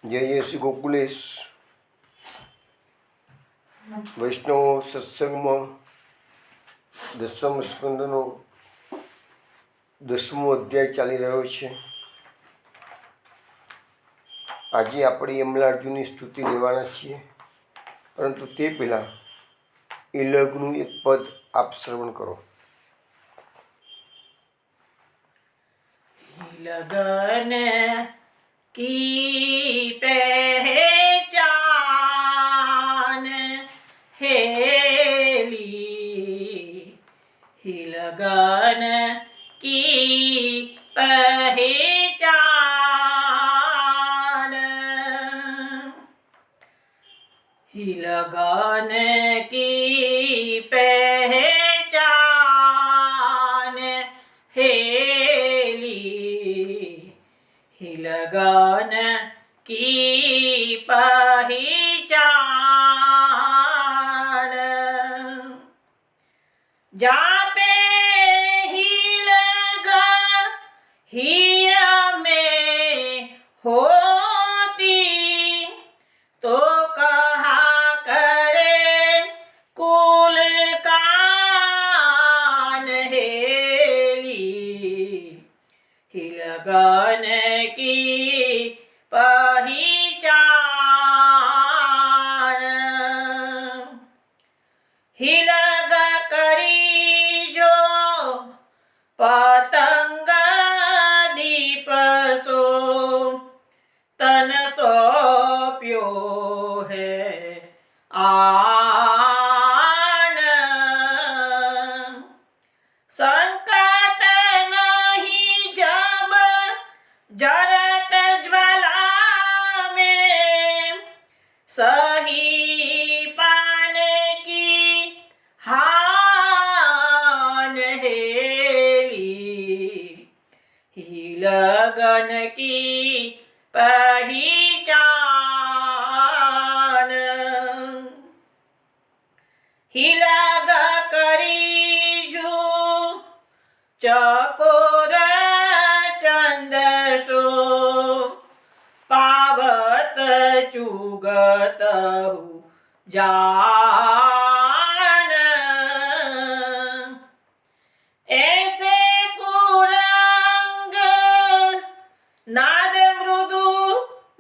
जय जय श्री गोकुलेश। वैष्णव सत्संग में 10મ સ્કંદનો 10મો અધ્યાય ચાલી રહ્યો છે। આજે આપણે યમલાર્જુનની સ્તુતિ લેવાના છીએ, પરંતુ તે પહેલાં એ લગ્નનું એક પદ આપ શ્રવણ કરો। लगन की पहचान हेली, ही लगन की पहचान, ही लगन की पहचान हेली, ही लगन की पहचान, जा पे ही लगा ही में होती, तो कहा करे कुल कान हेली, ही लगन की पहचान, ही लगा करी जो पतंग दीप सो, तन सौंप्यो है आन, संकट नहीं जब जरत ज्वाला में, सही पान की हान हेली, ही लगन की पहचान, ही लगा करी जू चकोर चंद सो, पावत चुगत जान, ऐसे कुरंग नाद मृदु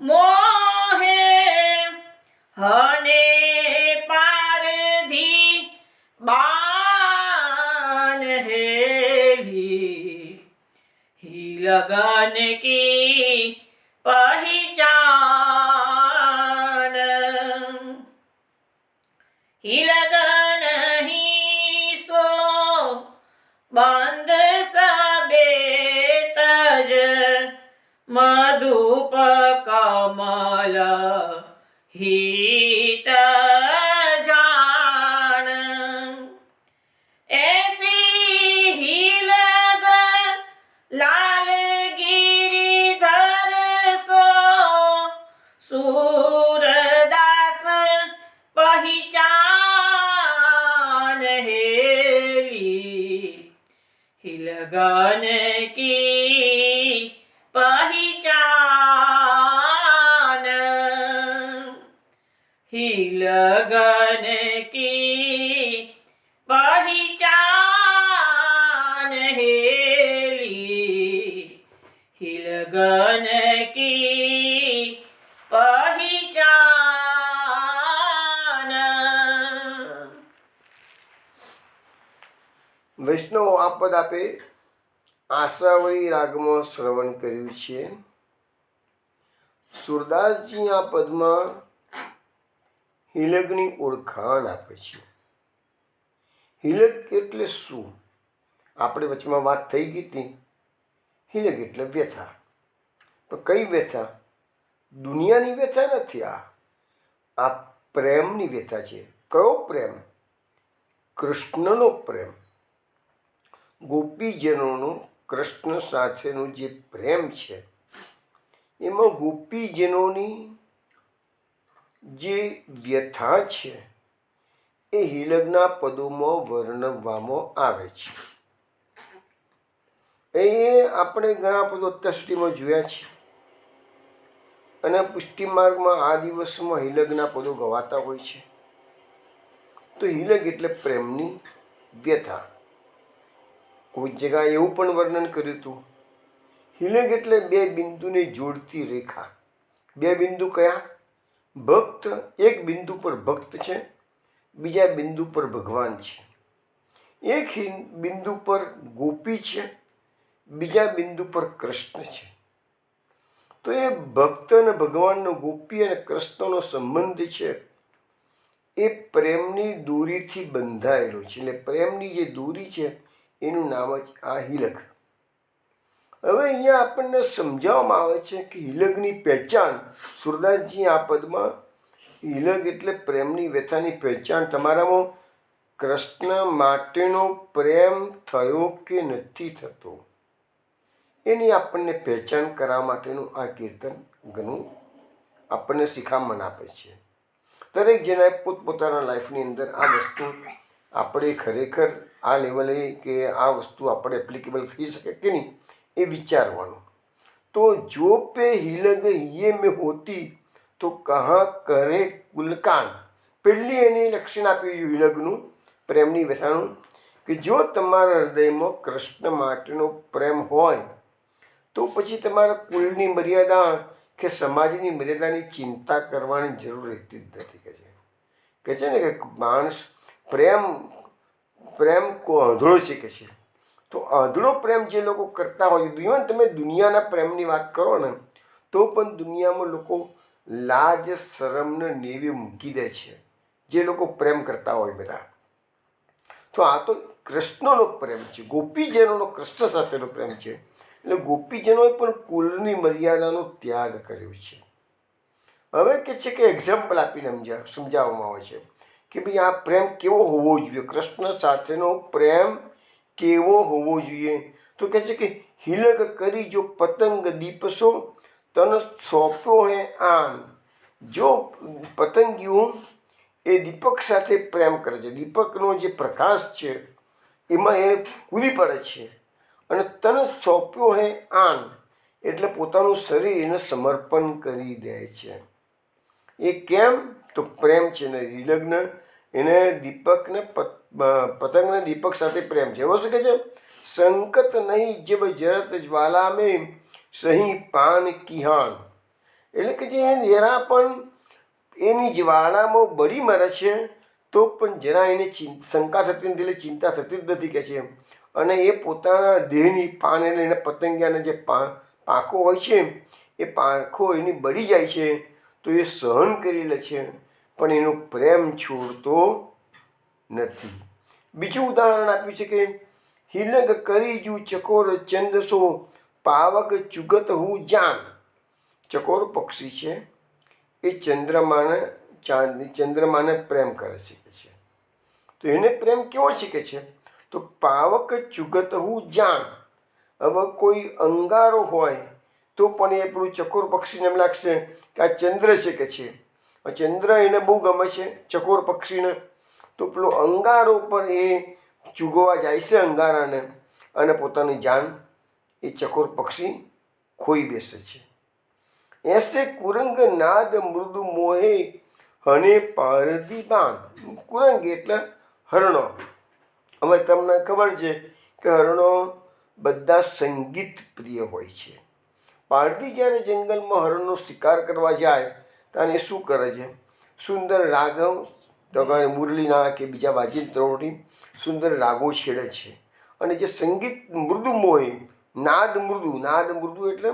मोहे, हने पारधी बान हेली, ही लगन की पहचान, ही लगन ही सो बंद सबे तज, मधुप कमल हित जान, ऐसी ही लगन लाल गिरिधर सो, सूरदास पहचान हेली, ही लगन की पहचान, ही लगन की पहचान हेली, ही लगन की पहचान। વૈષ્ણવ આ પદ આપે આશાવરી રાગમાં શ્રવણ કર્યું છે। સુરદાસજી આ પદમાં હિલગની ઓળખાણ આપે છે। હિલગ એટલે શું? આપણે વચમાં વાત થઈ ગઈ હતી। હિલગ એટલે વ્યથા, પણ કઈ વ્યથા? દુનિયાની વ્યથા નથી, આ પ્રેમની વ્યથા છે। કયો પ્રેમ? કૃષ્ણનો પ્રેમ, ગોપીજનોનો કૃષ્ણ સાથેનો જે પ્રેમ છે, એમાં ગોપીજનોની જે વ્યથા છે એ હિલગના પદોમાં વર્ણવવામાં આવે છે। એ આપણે ઘણા પદો અત્યાર સુધીમાં જોયા છે। અને પુષ્ટિ માર્ગમાં આ દિવસમાં હિલગના પદો ગવાતા હોય છે. તો હિલગ એટલે પ્રેમની વ્યથા. કોઈ જગ્યાએ એવું પણ વર્ણન કર્યું હતું, હિલગ એટલે બે બિંદુને જોડતી રેખા. બે બિંદુ કયા? ભક્ત એક બિંદુ પર ભક્ત છે, બીજા બિંદુ પર ભગવાન છે. એક બિંદુ પર ગોપી છે, બીજા બિંદુ પર કૃષ્ણ છે. તો એ ભક્ત અને ભગવાનનો, ગોપી અને કૃષ્ણનો સંબંધ છે એ પ્રેમની દોરીથી બંધાયેલો છે. એટલે પ્રેમની જે દોરી છે એનું નામ જ આ હિલગ. હવે અહીંયા આપણને સમજાવવામાં આવે છે કે હિલગની પહેચાન, સુરદાસજી આ પદમાં હિલગ એટલે પ્રેમની વ્યથાની પહેચાન, તમારામાં કૃષ્ણ માટેનો પ્રેમ થયો કે નથી થતો એની આપણને પહેચાન કરવા માટેનું આ કીર્તન ઘણું આપણને શિખામણ આપે છે. દરેક જણાએ પોતપોતાના લાઈફની અંદર આ વસ્તુ આપણે ખરેખર આ લેવલે કે આ વસ્તુ આપણે એપ્લિકેબલ થઈ શકે કે નહીં એ વિચારવાનું. તો જો પે હિલગ યે મેં હોતી તો કહા કરે કુલકાન. પહેલી એની લક્ષણ આપ્યું હિલગનું, પ્રેમની વ્યથાનું, કે જો તમારા હૃદયમાં કૃષ્ણ માટેનો પ્રેમ હોય તો પછી તમારા કુળની મર્યાદા કે સમાજની મર્યાદાની ચિંતા કરવાની જરૂર રહેતી જ નથી. કહે છે ને કે માણસ પ્રેમ કો આંધળો છે કે છે. તો આંધળો પ્રેમ જે લોકો કરતા હોય, ઇવન તમે દુનિયાના પ્રેમની વાત કરો ને તો પણ દુનિયામાં લોકો લાજ શરમને નેવે મૂકી દે છે જે લોકો પ્રેમ કરતા હોય બધા. તો આ તો કૃષ્ણનો પ્રેમ છે, ગોપીજનોનો કૃષ્ણ સાથેનો પ્રેમ છે. એટલે ગોપીજનોએ પણ કુલની મર્યાદાનો ત્યાગ કર્યો છે. હવે કે છે કે એક્ઝામ્પલ આપીને સમજાવવામાં આવે છે કે ભાઈ આ પ્રેમ કેવો હોવો જોઈએ, કૃષ્ણ સાથેનો પ્રેમ કેવો હોવો જોઈએ. તો કહે છે કે હિલગ કરી જો પતંગ દીપસો તન સોંપ્યો હે આન. જો પતંગિયું એ દીપક સાથે પ્રેમ કરે છે, દીપકનો જે પ્રકાશ છે એમાં એ કૂદી પડે છે અને તન સોંપ્યો હે આન એટલે પોતાનું શરીર એને સમર્પણ કરી દે છે. એ કેમ? તો પ્રેમ છે ને હિલગ્ન એને દીપકને પતંગને દીપક સાથે પ્રેમ છે. એવો શું કહે છે? સંકટ નહીં જબ જરત જ્વાલા મેં સહી પાન કિહાન. એટલે કે જે જરા પણ એની જ્વાળામાં બળી મરે છે તો પણ જરા એને શંકા થતી નથી, એટલે ચિંતા થતી જ નથી કે છે. અને એ પોતાના દેહની પાન એટલે એને પતંગિયાના જે પાંખો હોય છે એ પાંખો એની બળી જાય છે તો એ સહન કરી લે છે, પણ એનો પ્રેમ છોડતો નથી. બીજું ઉદાહરણ આપ્યું છે કે હિલગ કરી જુ ચકોર ચંદસો પાવક ચુગત હું જાન. ચકોર પક્ષી છે એ ચંદ્રમાને પ્રેમ કરે છે. તો એને પ્રેમ કેવો છે કે છે? તો પાવક ચુગત હું જાન. હવે કોઈ અંગારો હોય તો પણ એ પેલું ચકોર પક્ષીને એમ લાગશે કે આ ચંદ્ર છે કે છે. ચંદ્ર એને બહુ ગમે છે ચકોર પક્ષીને. તો પેલો અંગારો પર એ ચૂગવા જાય છે અંગારાને અને પોતાની જાન એ ચકોર પક્ષી ખોઈ બેસે છે. એસે કુરંગ નાદ મૃદુ મોહે હને પારદી બાન. કુરંગ એટલે હરણો. હવે તમને ખબર છે કે હરણો બધા સંગીત પ્રિય હોય છે. પારધી જ્યારે જંગલમાં હરણનો શિકાર કરવા જાય ત્યારે શું કરે છે? સુંદર રાગો, મુરલીના કે બીજા વાજિંત્રોથી સુંદર રાગો છેડે છે અને જે સંગીત મૃદુ મોહે, નાદ મૃદુ એટલે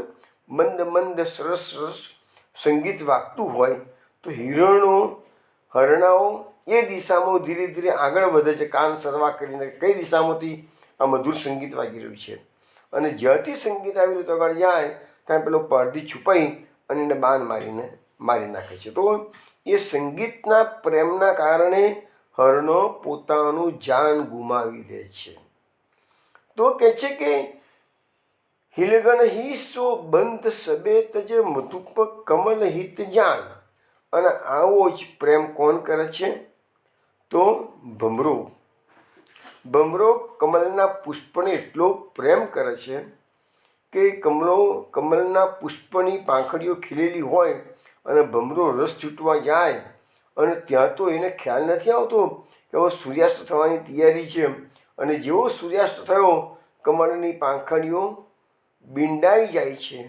મંદ મંદ સરસ સરસ સંગીત વાગતું હોય તો હરણાઓ એ દિશામાં ધીરે ધીરે આગળ વધે છે, કાન સરવા કરીને કઈ દિશામાંથી આ મધુર સંગીત વાગી રહ્યું છે. અને જ્યાંથી સંગીત આવી રહ્યું તો આગળ જાય ત્યાં પેલો પારધી છુપાઈ અને એને બાણ મારી નાખે છે. તો એ સંગીતના પ્રેમના કારણે હરણો પોતાનું જાન ગુમાવી દે છે. તો કહે છે કે હિલગન હી સો બંધ સબે તજ મધુપ કમલ હિત જાન. અને આવો જ પ્રેમ કોણ કરે છે? તો ભમરો કમલના પુષ્પને એટલો પ્રેમ કરે છે કે કમલના પુષ્પની પાંખડીઓ ખીલેલી હોય અને ભમરો રસ છૂટવા જાય અને ત્યાં તો એને ખ્યાલ નથી આવતો કે હવે સૂર્યાસ્ત થવાની તૈયારી છે, અને જેવો સૂર્યાસ્ત થયો કમળની પાંખડીઓ બીંડાઈ જાય છે,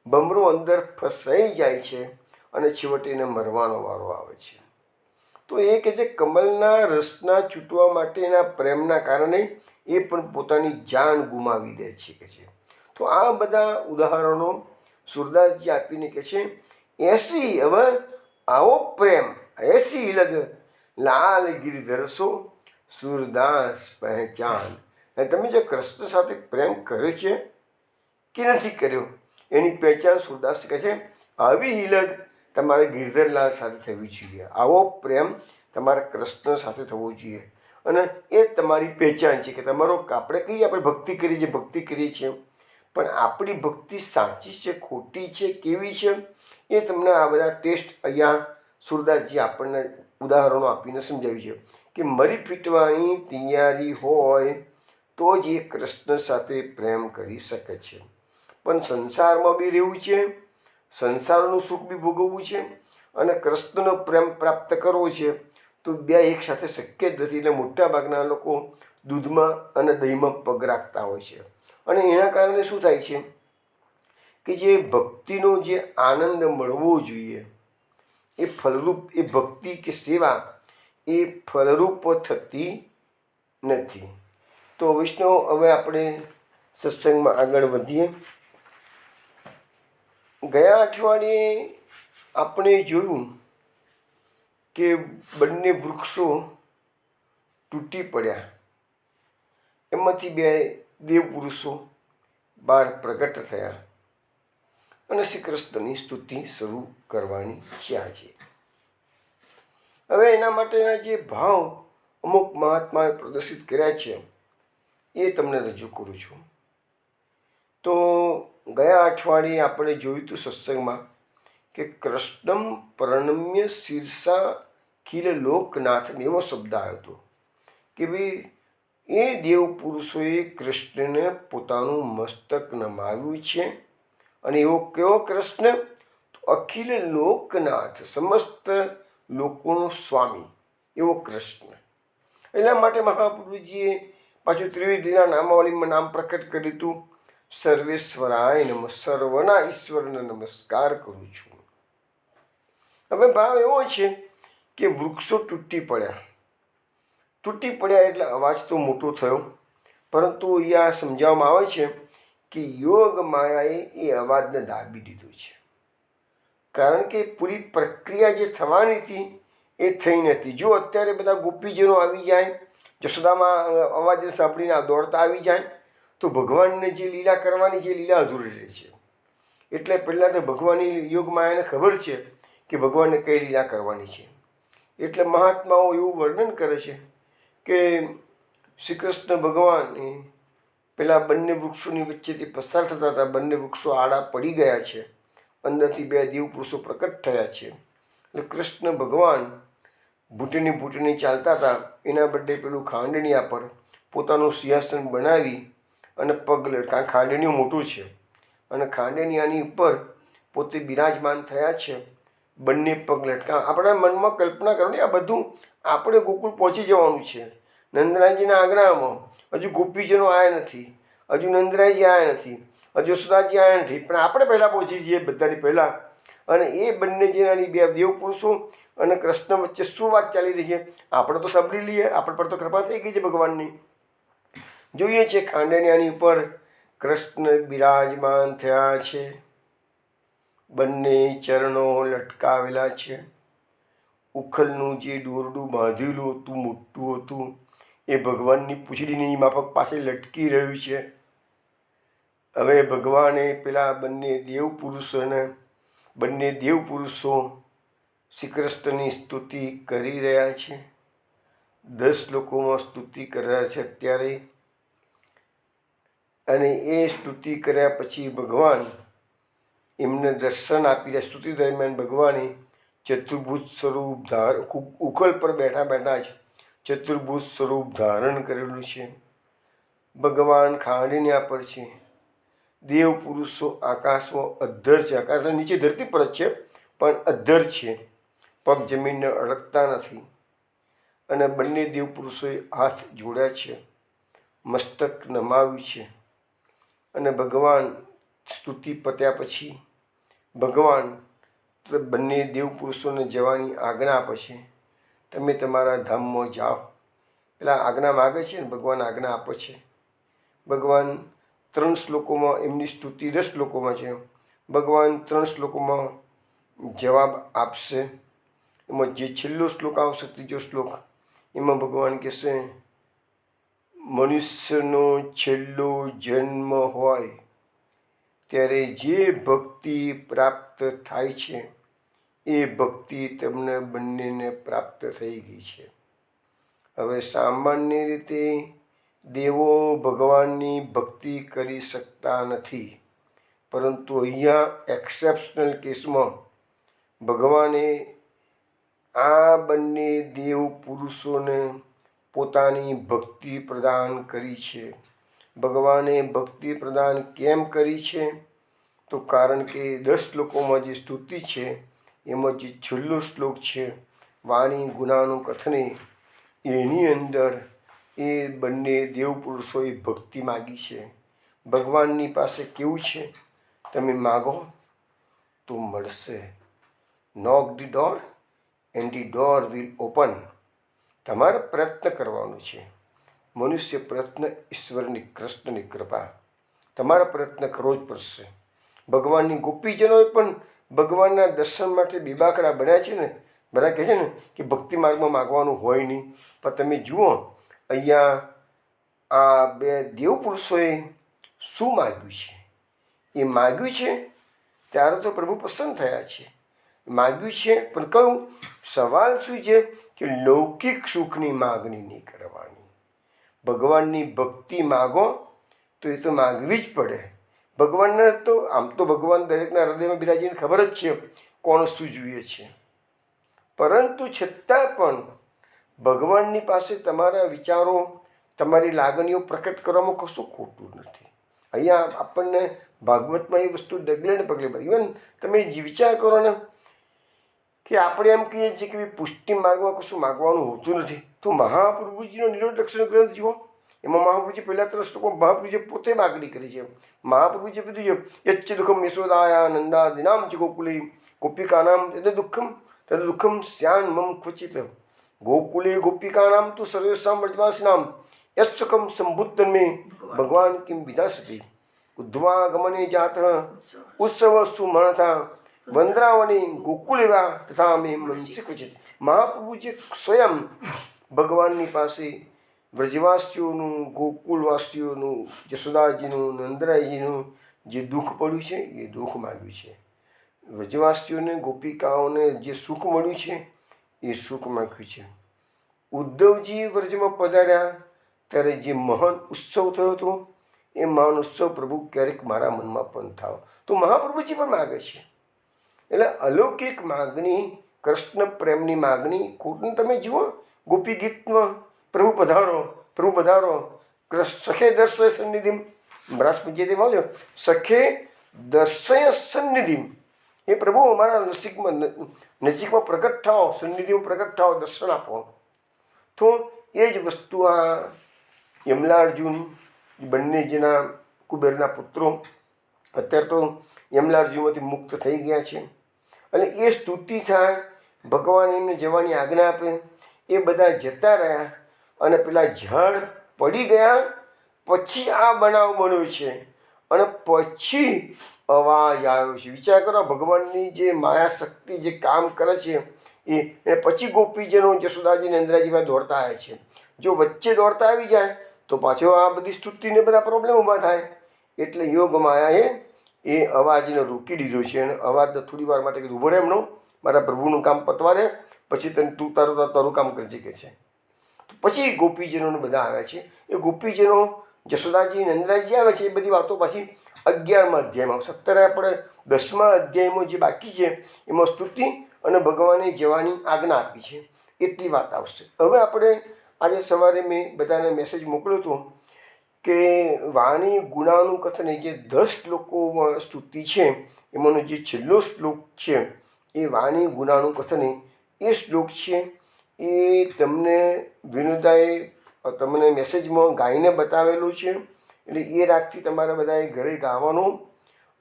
ભમરો અંદર ફસાઈ જાય છે અને છેવટે એને મરવાનો વારો આવે છે. તો એ કે જે કમલના રસના છૂટવા માટેના પ્રેમના કારણે એ પણ પોતાની જાન ગુમાવી દે છે કે છે. તો આ બધા ઉદાહરણો સુરદાસજી આપીને કહે છે, એસી હવે આવો પ્રેમ એસી લગ લાલ ગિરધરસો સુરદાસ પહેચાન. તમે જે કૃષ્ણ સાથે પ્રેમ કર્યો છે કે નથી કર્યો એની પહેચાન સુરદાસ કહે છે, આવી હિલગ તમારે ગિરધરલાલ સાથે થવી જોઈએ. આવો પ્રેમ તમારે કૃષ્ણ સાથે થવો જોઈએ અને એ તમારી પહેચાન છે કે તમારો આપણે કહીએ આપણે ભક્તિ કરીએ છીએ પણ આપણી ભક્તિ સાચી છે ખોટી છે કેવી છે એ તમને આ બધા ટેસ્ટ અહીંયા સુરદાસજી આપણને ઉદાહરણો આપીને સમજાવ્યું છે કે મરી ફીટવાની તૈયારી હોય તો જ એ કૃષ્ણ સાથે પ્રેમ કરી શકે છે. પણ સંસારમાં બી રહેવું છે, સંસારનું સુખ બી ભોગવવું છે અને કૃષ્ણનો પ્રેમ પ્રાપ્ત કરવો છે, તો બે એકસાથે શક્ય જ નથી. એટલે મોટાભાગના લોકો દૂધમાં અને દહીંમાં પગ રાખતા હોય છે અને એના કારણે શું થાય છે કે જે ભક્તિનો જે આનંદ મળવો જોઈએ એ ફલરૂપ એ ભક્તિ કે સેવા એ ફલરૂપ થતી નથી. તો વૈષ્ણવ હવે આપણે સત્સંગમાં આગળ વધીએ. ગયા અઠવાડિયે આપણે જોયું કે બંને વૃક્ષો તૂટી પડ્યા, એમાંથી બે દેવપુરુષો બહાર પ્રગટ થયા અને શ્રી કૃષ્ણની સ્તુતિ શરૂ કરવાની છે આજે. હવે એના માટેના જે ભાવ અમુક મહાત્માએ પ્રદર્શિત કર્યા છે એ તમને રજૂ કરું છું. તો ગયા અઠવાડિયે આપણે જોયું હતું સત્સંગમાં કે કૃષ્ણમ પ્રણમ્ય શીર્ષા ખીલ લોકનાથ એવો શબ્દ આવ્યો હતો કે ભાઈ એ દેવ પુરુષોએ કૃષ્ણને પોતાનું મસ્તક નમાવ્યું છે. અને એવો કેવો કૃષ્ણ? તો અખિલ લોકનાથ, સમસ્ત લોકોનો સ્વામી એવો કૃષ્ણ. એટલા માટે મહાપ્રભુજીએ પાછું ત્રિવિધના નામાવલીમાં નામ પ્રકટ કર્યું હતું, સર્વેશ્વરાય નમ, સર્વના ઈશ્વરને નમસ્કાર કરું છું. હવે ભાવ એવો છે કે વૃક્ષો તૂટી પડ્યા એટલે અવાજ તો મોટો થયો, પરંતુ અહીંયા સમજાવવામાં આવે છે કે યોગ માયાએ એ અવાજને દાબી દીધો છે. કારણ કે પૂરી પ્રક્રિયા જે થવાની હતી એ થઈ નથી. જો અત્યારે બધા ગોપીજનો આવી જાય, જશોદામાં અવાજ સાંભળીને દોડતા આવી જાય, તો ભગવાનને જે લીલા કરવાની છે લીલા અધૂરી રહે છે. એટલે પહેલાં તો ભગવાનની યોગ માયાને ખબર છે કે ભગવાનને કઈ લીલા કરવાની છે. એટલે મહાત્માઓ એવું વર્ણન કરે છે કે શ્રી કૃષ્ણ ભગવાન પેલા બંને વૃક્ષોની વચ્ચેથી પસાર થતા હતા, બંને વૃક્ષો આડા પડી ગયા છે, અંદરથી બે દેવ પુરુષો પ્રકટ થયા છે. એટલે કૃષ્ણ ભગવાન ભૂટની ચાલતા હતા, એના બદલે પેલું ખાંડણીયા પર પોતાનું સિંહાસન બનાવી અને પગ લટકા, ખાંડણીયું મોટું છે અને ખાંડણીયાની ઉપર પોતે બિરાજમાન થયા છે, બંને પગ લટકા. આપણા મનમાં કલ્પના કરો ને, આ બધું આપણે ગોકુળ પહોંચી જવાનું છે. નંદરાયજીના આંગણામાં હજુ ગોપીજનો આવ્યા નથી, હજુ નંદરાયજી આવ્યા નથી, હજુ યશોદાજી આવ્યા નથી, પણ આપણે પહેલાં પહોંચી જઈએ બધાની પહેલાં. અને એ બંને જેનાની બે દેવ પુરુષો અને કૃષ્ણ વચ્ચે શું વાત ચાલી રહી છે આપણે તો સાંભળી લઈએ. આપણે પર તો કૃપા થઈ ગઈ છે ભગવાનની. જોઈએ છે ખાંડણીયાની ઉપર કૃષ્ણ બિરાજમાન થયા છે, બંને ચરણો લટકાવેલા છે, ઉખલનું જે દોરડું બાંધેલું હતું મોટું હતું એ ભગવાનની પૂંછડીની માફક પાસે લટકી રહ્યું છે. હવે ભગવાને પેલા બંને દેવ પુરુષો શ્રી કૃષ્ણની સ્તુતિ કરી રહ્યા છે. 10 શ્લોકોમાં સ્તુતિ કરી રહ્યા છે અત્યારે. અને એ સ્તુતિ કર્યા પછી ભગવાન એમને દર્શન આપી રહ્યા. સ્તુતિ દરમિયાન ભગવાને ચતુર્ભુજ સ્વરૂપ ઉખલ પર બેઠા છે, ચતુર્ભુજ સ્વરૂપ ધારણ કરેલું છે. ભગવાન ખાંડણીયા પર છે, દેવ પુરુષો આકાશમાં અધ્ધર છે. આકાશ એટલે નીચે ધરતી પર જ છે, પણ અધ્ધર છે, પગ જમીનને અડકતા નથી. અને બંને દેવ પુરુષોએ હાથ જોડ્યા છે, મસ્તક નમાવ્યું છે. અને ભગવાન સ્તુતિ પત્યા પછી ભગવાન બંને દેવ પુરુષોને જવાની આજ્ઞા આપે છે. તમે તમારા ધામમાં જાઓ. પેલા આજ્ઞા માગે છે ને ભગવાન આજ્ઞા આપે છે. ભગવાન 3 શ્લોકોમાં એમની સ્તુતિ 10 શ્લોકોમાં છે. ભગવાન 3 શ્લોકોમાં જવાબ આપશે. એમાં જે છેલ્લો શ્લોક આવશે, 3જો શ્લોક, એમાં ભગવાન કહેશે મનુષ્યનો છેલ્લો જન્મ હોય ત્યારે જે ભક્તિ પ્રાપ્ત થાય છે એ ભક્તિ તમને બંનેને પ્રાપ્ત થઈ ગઈ છે. હવે સામાન્ય રીતે દેવો ભગવાનની ભક્તિ કરી શકતા નથી, પરંતુ અહીંયા એક્સેપ્શનલ કેસમાં ભગવાને આ બંને દેવ પુરુષોને પોતાની ભક્તિ પ્રદાન કરી છે. ભગવાને ભક્તિ પ્રદાન કેમ કરી છે? તો કારણ કે 10 શ્લોકોમાં જે સ્તુતિ છે એમાં જે છેલ્લો શ્લોક છે વાણી ગુણાનું કથને, એની અંદર એ બંને દેવ પુરુષોએ ભક્તિ માગી છે. ભગવાનની પાસે કેવું છે? તમે માગો તો મળશે. Knock the door and the door will open. તમારે પ્રયત્ન કરવાનો છે. મનુષ્ય પ્રયત્ન, ઈશ્વરની કૃષ્ણની કૃપા. તમારા પ્રયત્ન કરવો જ પડશે. ભગવાનની ગોપીજનોએ પણ ભગવાનના દર્શન માટે બીબાકડા બન્યા છે ને. બધા કહે છે ને કે ભક્તિ માર્ગમાં માગવાનું હોય નહીં, પણ તમે જુઓ અહીંયા આ 2 દેવ પુરુષોએ શું માગ્યું છે? એ માગ્યું છે ત્યારે તો પ્રભુ પ્રસન્ન થયા છે. માગ્યું છે પણ કયું? સવાલ શું છે કે લૌકિક સુખની માગણી નહીં કરવાની. ભગવાનની ભક્તિ માગો તો એ તો માગવી જ પડે. ભગવાનને તો આમ તો ભગવાન દરેકના હૃદયમાં બિરાજીને ખબર જ છે કોણ શું જોઈએ છે, પરંતુ છતાં પણ ભગવાનની પાસે તમારા વિચારો, તમારી લાગણીઓ પ્રકટ કરવામાં કશું ખોટું નથી. અહીંયા આપણને ભાગવતમાં એ વસ્તુ ડગલે ને પગલે. ઇવન તમે વિચાર કરો ને કે આપણે એમ કહીએ છીએ કે પુષ્ટિ માર્ગમાં કશું માગવાનું હોતું નથી, તો મહાપ્રભુજીનો નિરોધક્ષણ ગ્રંથ જુઓ. એમાં મહાપ્રભુજી પહેલા 3 શ્લોકો મહાપ્રભુજી પોતે માગણી કરી છે. મહાપ્રભુજી બધું છે યચ્ચ દુઃખમ યશોદાયા નંદાદિનામ ચ ગોકુલે ગોપિકાનામ તદ દુઃખમ સ્યાન મમ ક્વચિત ગોકુલે ગોપિકાનામ તું સર્વેષામ વ્રજવાસિનામ યસ્સુખમ સંબુદ્ધન્મે ભગવાન કિમ વિદાસતી ઉદ્ધવાગમને જાત ઉત્સવ સુમણથા વંદ્રાવને ગોકુલેવા તથા મે મનસી ક્વચિત. મહાપ્રભુજી સ્વયં ભગવાનની પાસે વ્રજવાસીઓનું, ગોકુલવાસીઓનું, જશોદાજીનું, નંદરાયજીનું જે દુઃખ પડ્યું છે એ દુઃખ માગ્યું છે. વ્રજવાસીઓને, ગોપિકાઓને જે સુખ મળ્યું છે એ સુખ માગ્યું છે. ઉદ્ધવજી વ્રજમાં પધાર્યા ત્યારે જે મહાન ઉત્સવ થયો હતો એ મહાન ઉત્સવ પ્રભુ ક્યારેક મારા મનમાં પણ થાવ, તો મહાપ્રભુજી પણ માગે છે. એટલે અલૌકિક માગણી, કૃષ્ણ પ્રેમની માગણી ખોટને તમે જુઓ. ગોપી ગીતમાં પ્રભુ પધારો, પ્રભુ પધારો, સખે દર્શય સન્નિધિમ. રાસપંચે બોલ્યો સખે દર્શય સન્નિધિમ. એ પ્રભુ અમારા નજીકમાં પ્રગટ થાઓ, સન્નિધિમાં પ્રગટ થાઓ, દર્શન આપો. તો એ જ વસ્તુ આ યમલાર્જુન બંને જેના કુબેરના પુત્રો અત્યારે તો યમલાર્જુનમાંથી મુક્ત થઈ ગયા છે. અને એ સ્તુતિ થાય, ભગવાન એમને જવાની આજ્ઞા આપે, એ બધા જતા રહ્યા અને પેલા ઝાડ પડી ગયા. પછી આ બનાવ બન્યો છે અને પછી અવાજ આવ્યો છે. વિચાર કરો, ભગવાનની જે માયા શક્તિ જે કામ કરે છે એ પછી ગોપીજનો જશોદાજી નંદરાજીમાં દોડતા આવ્યા છે. જો વચ્ચે દોડતા આવી જાય તો પાછો આ બધી સ્તુતિને બધા પ્રોબ્લેમ ઊભા થાય. એટલે યોગ માયાએ એ અવાજને રોકી દીધો છે અને અવાજને થોડી વાર માટે કીધું ઉભો રહે, એમનો મારા પ્રભુનું કામ પતવા દે, પછી તું તારું કામ કરજે કે છે. પછી ગોપીજનોને બધા આવ્યા છે. એ ગોપીજનો જશોદાજી નંદરાજી આવે છે. એ બધી વાતો પાછી 11મા અધ્યાયમાં, 17 આપણે 10મા અધ્યાયમાં જે બાકી છે એમાં સ્તુતિ અને ભગવાને જવાની આજ્ઞા આપી છે, એટલી વાત આવશે. હવે આપણે આજે સવારે મેં બધાને મેસેજ મોકલ્યો હતો કે વાણી ગુણાનું કથન એ જે 10 શ્લોકોમાં સ્તુતિ છે એમાંનો જે છેલ્લો શ્લોક છે એ વાણી ગુણાનું કથન એ શ્લોક છે. એ તમને વિનોદાએ તમને મેસેજમાં ગાઈને બતાવેલું છે, એટલે એ રાગથી તમારે બધાએ ઘરે ગાવાનું.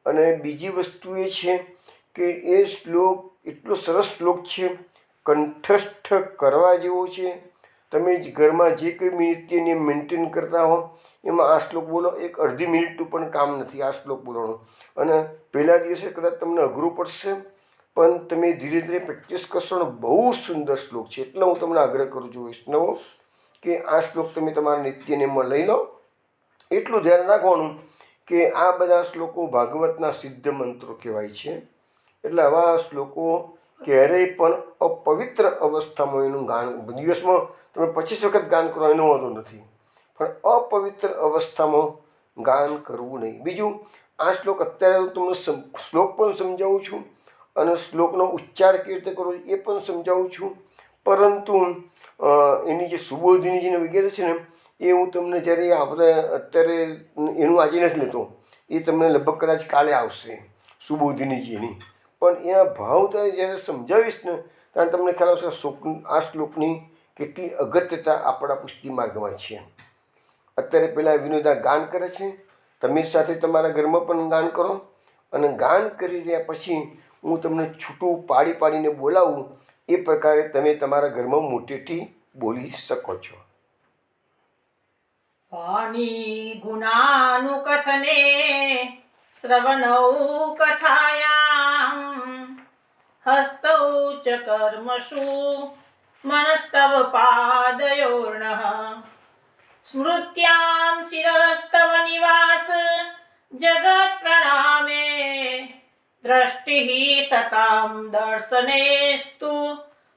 અને બીજી વસ્તુ એ છે કે એ શ્લોક એટલો સરસ શ્લોક છે, કંઠસ્થ કરવા જેવો છે. તમે જ ઘરમાં જે કંઈ નિત્યને મેન્ટેન કરતા હો એમાં આ શ્લોક બોલો, એક અડધી મિનિટનું પણ કામ નથી આ શ્લોક બોલવાનું. અને પહેલા દિવસે કદાચ તમને અઘરું પડશે, પણ તમે ધીરે ધીરે પ્રેક્ટિસ કરશો ને બહુ સુંદર શ્લોક છે. એટલે હું તમને આગ્રહ કરું છું વૈષ્ણવો કે આ શ્લોક તમે તમારા નિત્યનેમમાં લઈ લો. એટલું ધ્યાન રાખવાનું કે આ બધા શ્લોકો ભાગવતના સિદ્ધ મંત્રો કહેવાય છે. એટલે આવા શ્લોકો ક્યારેય પણ અપવિત્ર અવસ્થામાં એનું ગાન, દિવસમાં તમે 25 વખત ગાન કરો એનો વાંધો નથી, પણ અપવિત્ર અવસ્થામાં ગાન કરવું નહીં. બીજું, આ શ્લોક અત્યારે હું તમને શ્લોક પણ સમજાવું છું અને શ્લોકનો ઉચ્ચાર કેવી રીતે કરવો એ પણ સમજાવું છું. પરંતુ એની જે સુબોધિની વગેરે છે ને એ હું તમને જ્યારે આપણે અત્યારે એનું આજે નથી લેતો, એ તમને લગભગ કદાચ કાલે આવશે સુબોધિનીજીની. પણ એના ભાવ ત્યારે જ્યારે સમજાવીશ ને ત્યારે તમને ખ્યાલ આવશે આ શ્લોકની કેટલી અગત્યતા આપણા પુષ્ટિ માર્ગમાં છે. અત્યારે પહેલાં વિનોદા ગાન કરે છે, તમે સાથે તમારા ઘરમાં પણ ગાન કરો. અને ગાન કરી રહ્યા પછી હું તમને છૂટું પાડીને બોલાવું એ પ્રકારે તમે તમારા ઘરમાં મોટેથી બોલી શકો છો. વાણી ગુણાનુકથને શ્રવણૌ કથાયામ હસ્તૌ ચ કર્મસુ મનસ્તવ પાદયોર્ણઃ સ્મૃત્યામ શિરસ્તવ નિવાસ જગત પ્રણામે દ્રષ્ટિ સતામ દર્શનેસ્તુ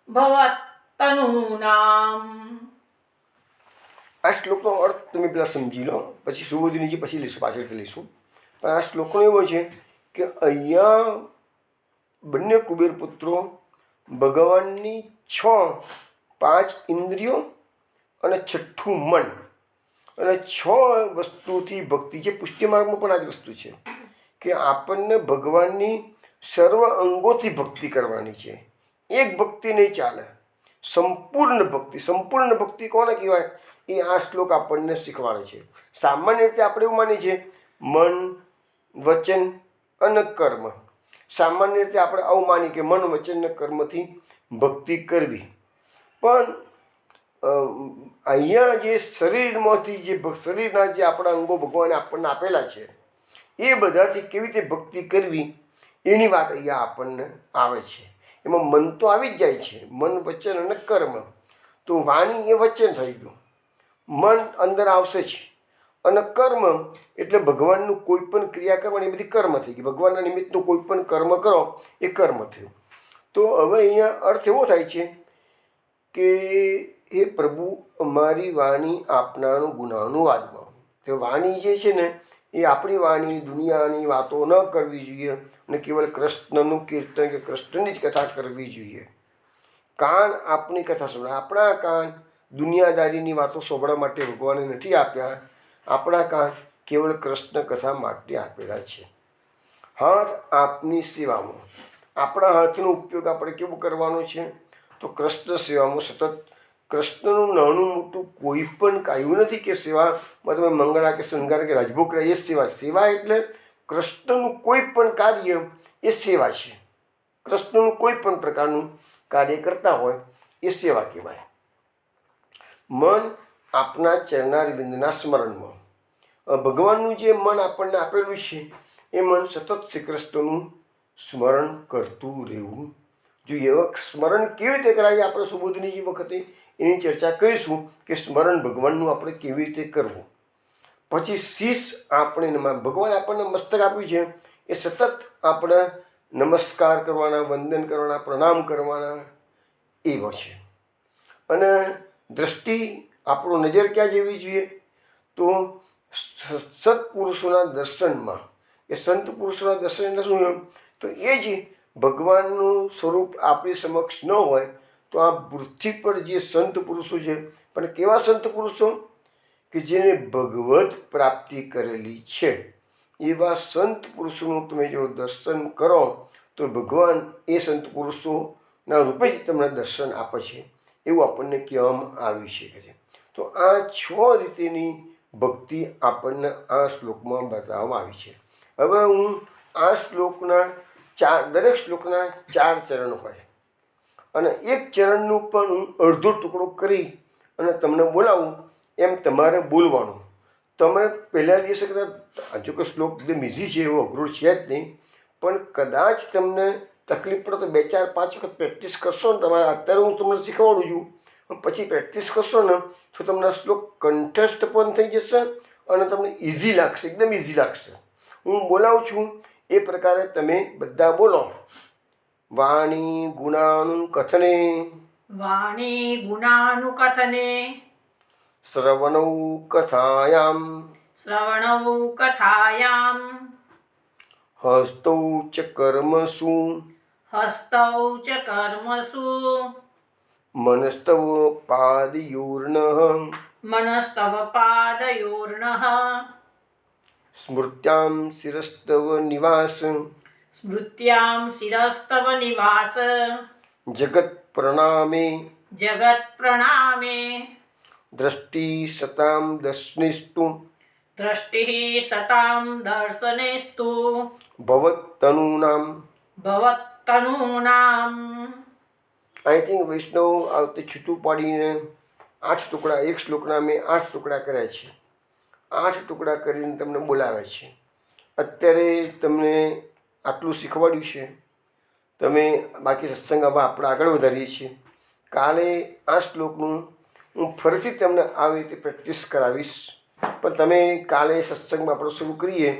ભવત્તનૂનામ. આ શ્લોકનો અર્થ તમે પહેલાં સમજી લો, પછી સુબોધિનીજી પછી લઈશું, પાછળથી લઈશું. પણ આ શ્લોકનો એવો છે કે અહીંયા બંને કુબેર પુત્રો ભગવાનની 5 ઇન્દ્રિયો અને 6ઠું મન અને 6 વસ્તુથી ભક્તિ છે. પુષ્ટિ માર્ગમાં પણ આ જ વસ્તુ છે કે આપણને ભગવાનની સર્વ અંગોથી ભક્તિ કરવાની છે. એક ભક્તિ નહીં ચાલે, સંપૂર્ણ ભક્તિ. સંપૂર્ણ ભક્તિ કોને કહેવાય એ આ શ્લોક આપણને શીખવાડે છે. સામાન્ય રીતે આપણે એવું માનીએ છીએ મન, વચન અને કર્મ. સામાન્ય રીતે આપણે આવું માનીએ કે મન, વચન અને કર્મથી ભક્તિ કરવી. પણ અહીંયા જે શરીરમાંથી શરીરના જે આપણા અંગો ભગવાને આપણને આપેલા છે એ બધાથી કેવી રીતે ભક્તિ કરવી એની વાત અહીંયા આપણને આવે છે. એમાં મન તો આવી જ જાય છે, મન, વચન અને કર્મ. તો વાણી એ વચન થઈ ગયું, મન અંદર આવશે જ, અને કર્મ એટલે ભગવાનનું કોઈ પણ ક્રિયા કરવાની એ બધી કર્મ થઈ ગઈ. ભગવાનના નિમિત્તનું કોઈ પણ કર્મ કરો એ કર્મ થયું. તો હવે અહીંયા અર્થ એવો થાય છે કે હે પ્રભુ, અમારી વાણી આપનાનું ગુનાનું વાદમાં. તો વાણી જે છે ને એ આપણી વાણી દુનિયાની વાતો ન કરવી જોઈએ અને કેવલ કૃષ્ણનું કીર્તન કે કૃષ્ણની જ કથા કરવી જોઈએ. કાન આપણી કથા સાંભળે. આપણા કાન દુનિયાદારીની વાતો સાંભળવા માટે ભગવાને નથી આપ્યા. આપણા કાન કેવળ કૃષ્ણ કથા માટે આપેલા છે. હાથ આપની સેવામાં. આપણા હાથનો ઉપયોગ આપણે કેવું કરવાનો છે તો કૃષ્ણ સેવામાં સતત. કૃષ્ણનું નાનું મોટું કોઈ પણ કાયું નથી કે સેવામાં તમે મંગળા કે શૃંગાર કે રાજભોગ કરે એ સેવા. સેવા એટલે કૃષ્ણનું કોઈ પણ કાર્ય એ સેવા છે. કૃષ્ણનું કોઈ પણ પ્રકારનું કાર્ય કરતા હોય એ સેવા કહેવાય. મન આપના ચરણારવિંદના સ્મરણમાં. ભગવાનનું જે મન આપણને આપેલું છે એ મન સતત શ્રી કૃષ્ણનું સ્મરણ કરતું રહેવું જોઈએ. સ્મરણ કેવી રીતે કરાય આપણે સુબોધિનીજી વખતે એની ચર્ચા કરીશું કે સ્મરણ ભગવાનનું આપણે કેવી રીતે કરવું. પછી શીશ આપણે ભગવાન આપણને મસ્તક આપ્યું છે એ સતત આપણે નમસ્કાર કરવાના, વંદન કરવાના, પ્રણામ કરવાના એવો છે. અને દ્રષ્ટિ આપણો નજર ક્યાં જેવી જોઈએ તો સત્પુરુષોના દર્શનમાં. એ સંત પુરુષોના દર્શન એટલે શું? તો એ જ ભગવાનનું સ્વરૂપ આપણી સમક્ષ ન હોય તો આ પૃથ્વી પર જે સંત પુરુષો છે, પણ કેવા સંત પુરુષો કે જેને ભગવત પ્રાપ્તિ કરેલી છે એવા સંત પુરુષોનું તમે જો દર્શન કરો તો ભગવાન એ સંત પુરુષોના રૂપે જ તમને દર્શન આપે છે એવું આપણને કહેવામાં આવ્યું છે. તો આ 6 રીતેની ભક્તિ આપણને આ શ્લોકમાં બતાવવામાં આવી છે. હવે હું આ શ્લોકના દરેક શ્લોકના 4 ચરણ હોય અને એક ચરણનું પણ હું અડધો ટુકડો કરી અને તમને બોલાવું એમ તમારે બોલવાનું. તમે પહેલાં દિવસે કદાચ જો કે શ્લોક એકદમ ઇઝી છે, એવો અઘરો છે જ નહીં, પણ કદાચ તમને તકલીફ પડે તો 2, 4, 5 વખત પ્રેક્ટિસ કરશો ને તમારે. અત્યારે હું તમને શીખવાડું છું, પછી પ્રેક્ટિસ કરશો ને તો તમને શ્લોક કંઠસ્થ પણ થઈ જશે અને તમને ઇઝી લાગશે, એકદમ ઇઝી લાગશે. હું બોલાવું છું એ પ્રકારે તમે બધા બોલો. વાણી ગુણાનુકથને વાણી ગુણાનુકથને શ્રવણૌ કથાયામ શ્રવણૌ કથાયામ હસ્તૌ ચ કર્મસુ હસ્તૌ ચ કર્મસુ મનસ્તવ પાદયોર્નઃ મનસ્તવ પાદયોર્નઃ સ્મૃત્યામ શિરસ્તવ નિવાસ સ્મૃત્યામ શિરસ્તવ નિવાસ જગત પ્રણામે જગત પ્રણામે દ્રષ્ટિ સતામ દર્શનિસ્તુ દ્રષ્ટિ સતામ દર્શનેસ્તુ ભવત્તનૂનામ. ભવત્તનૂનામ. આઈ થિંક વૈષ્ણવ આવતે છૂટું પાડીને 8 ટુકડા, એક શ્લોકના મેં 8 ટુકડા કર્યા છે. 8 ટુકડા કરીને તમને બોલાવે છે. અત્યારે તમને આટલું શીખવાડ્યું છે. તમે બાકી સત્સંગ હવે આપણે આગળ વધારીએ છીએ. કાલે આ શ્લોકનું હું ફરીથી તમને આવી રીતે પ્રેક્ટિસ કરાવીશ. પણ તમે કાલે સત્સંગમાં આપણે શરૂ કરીએ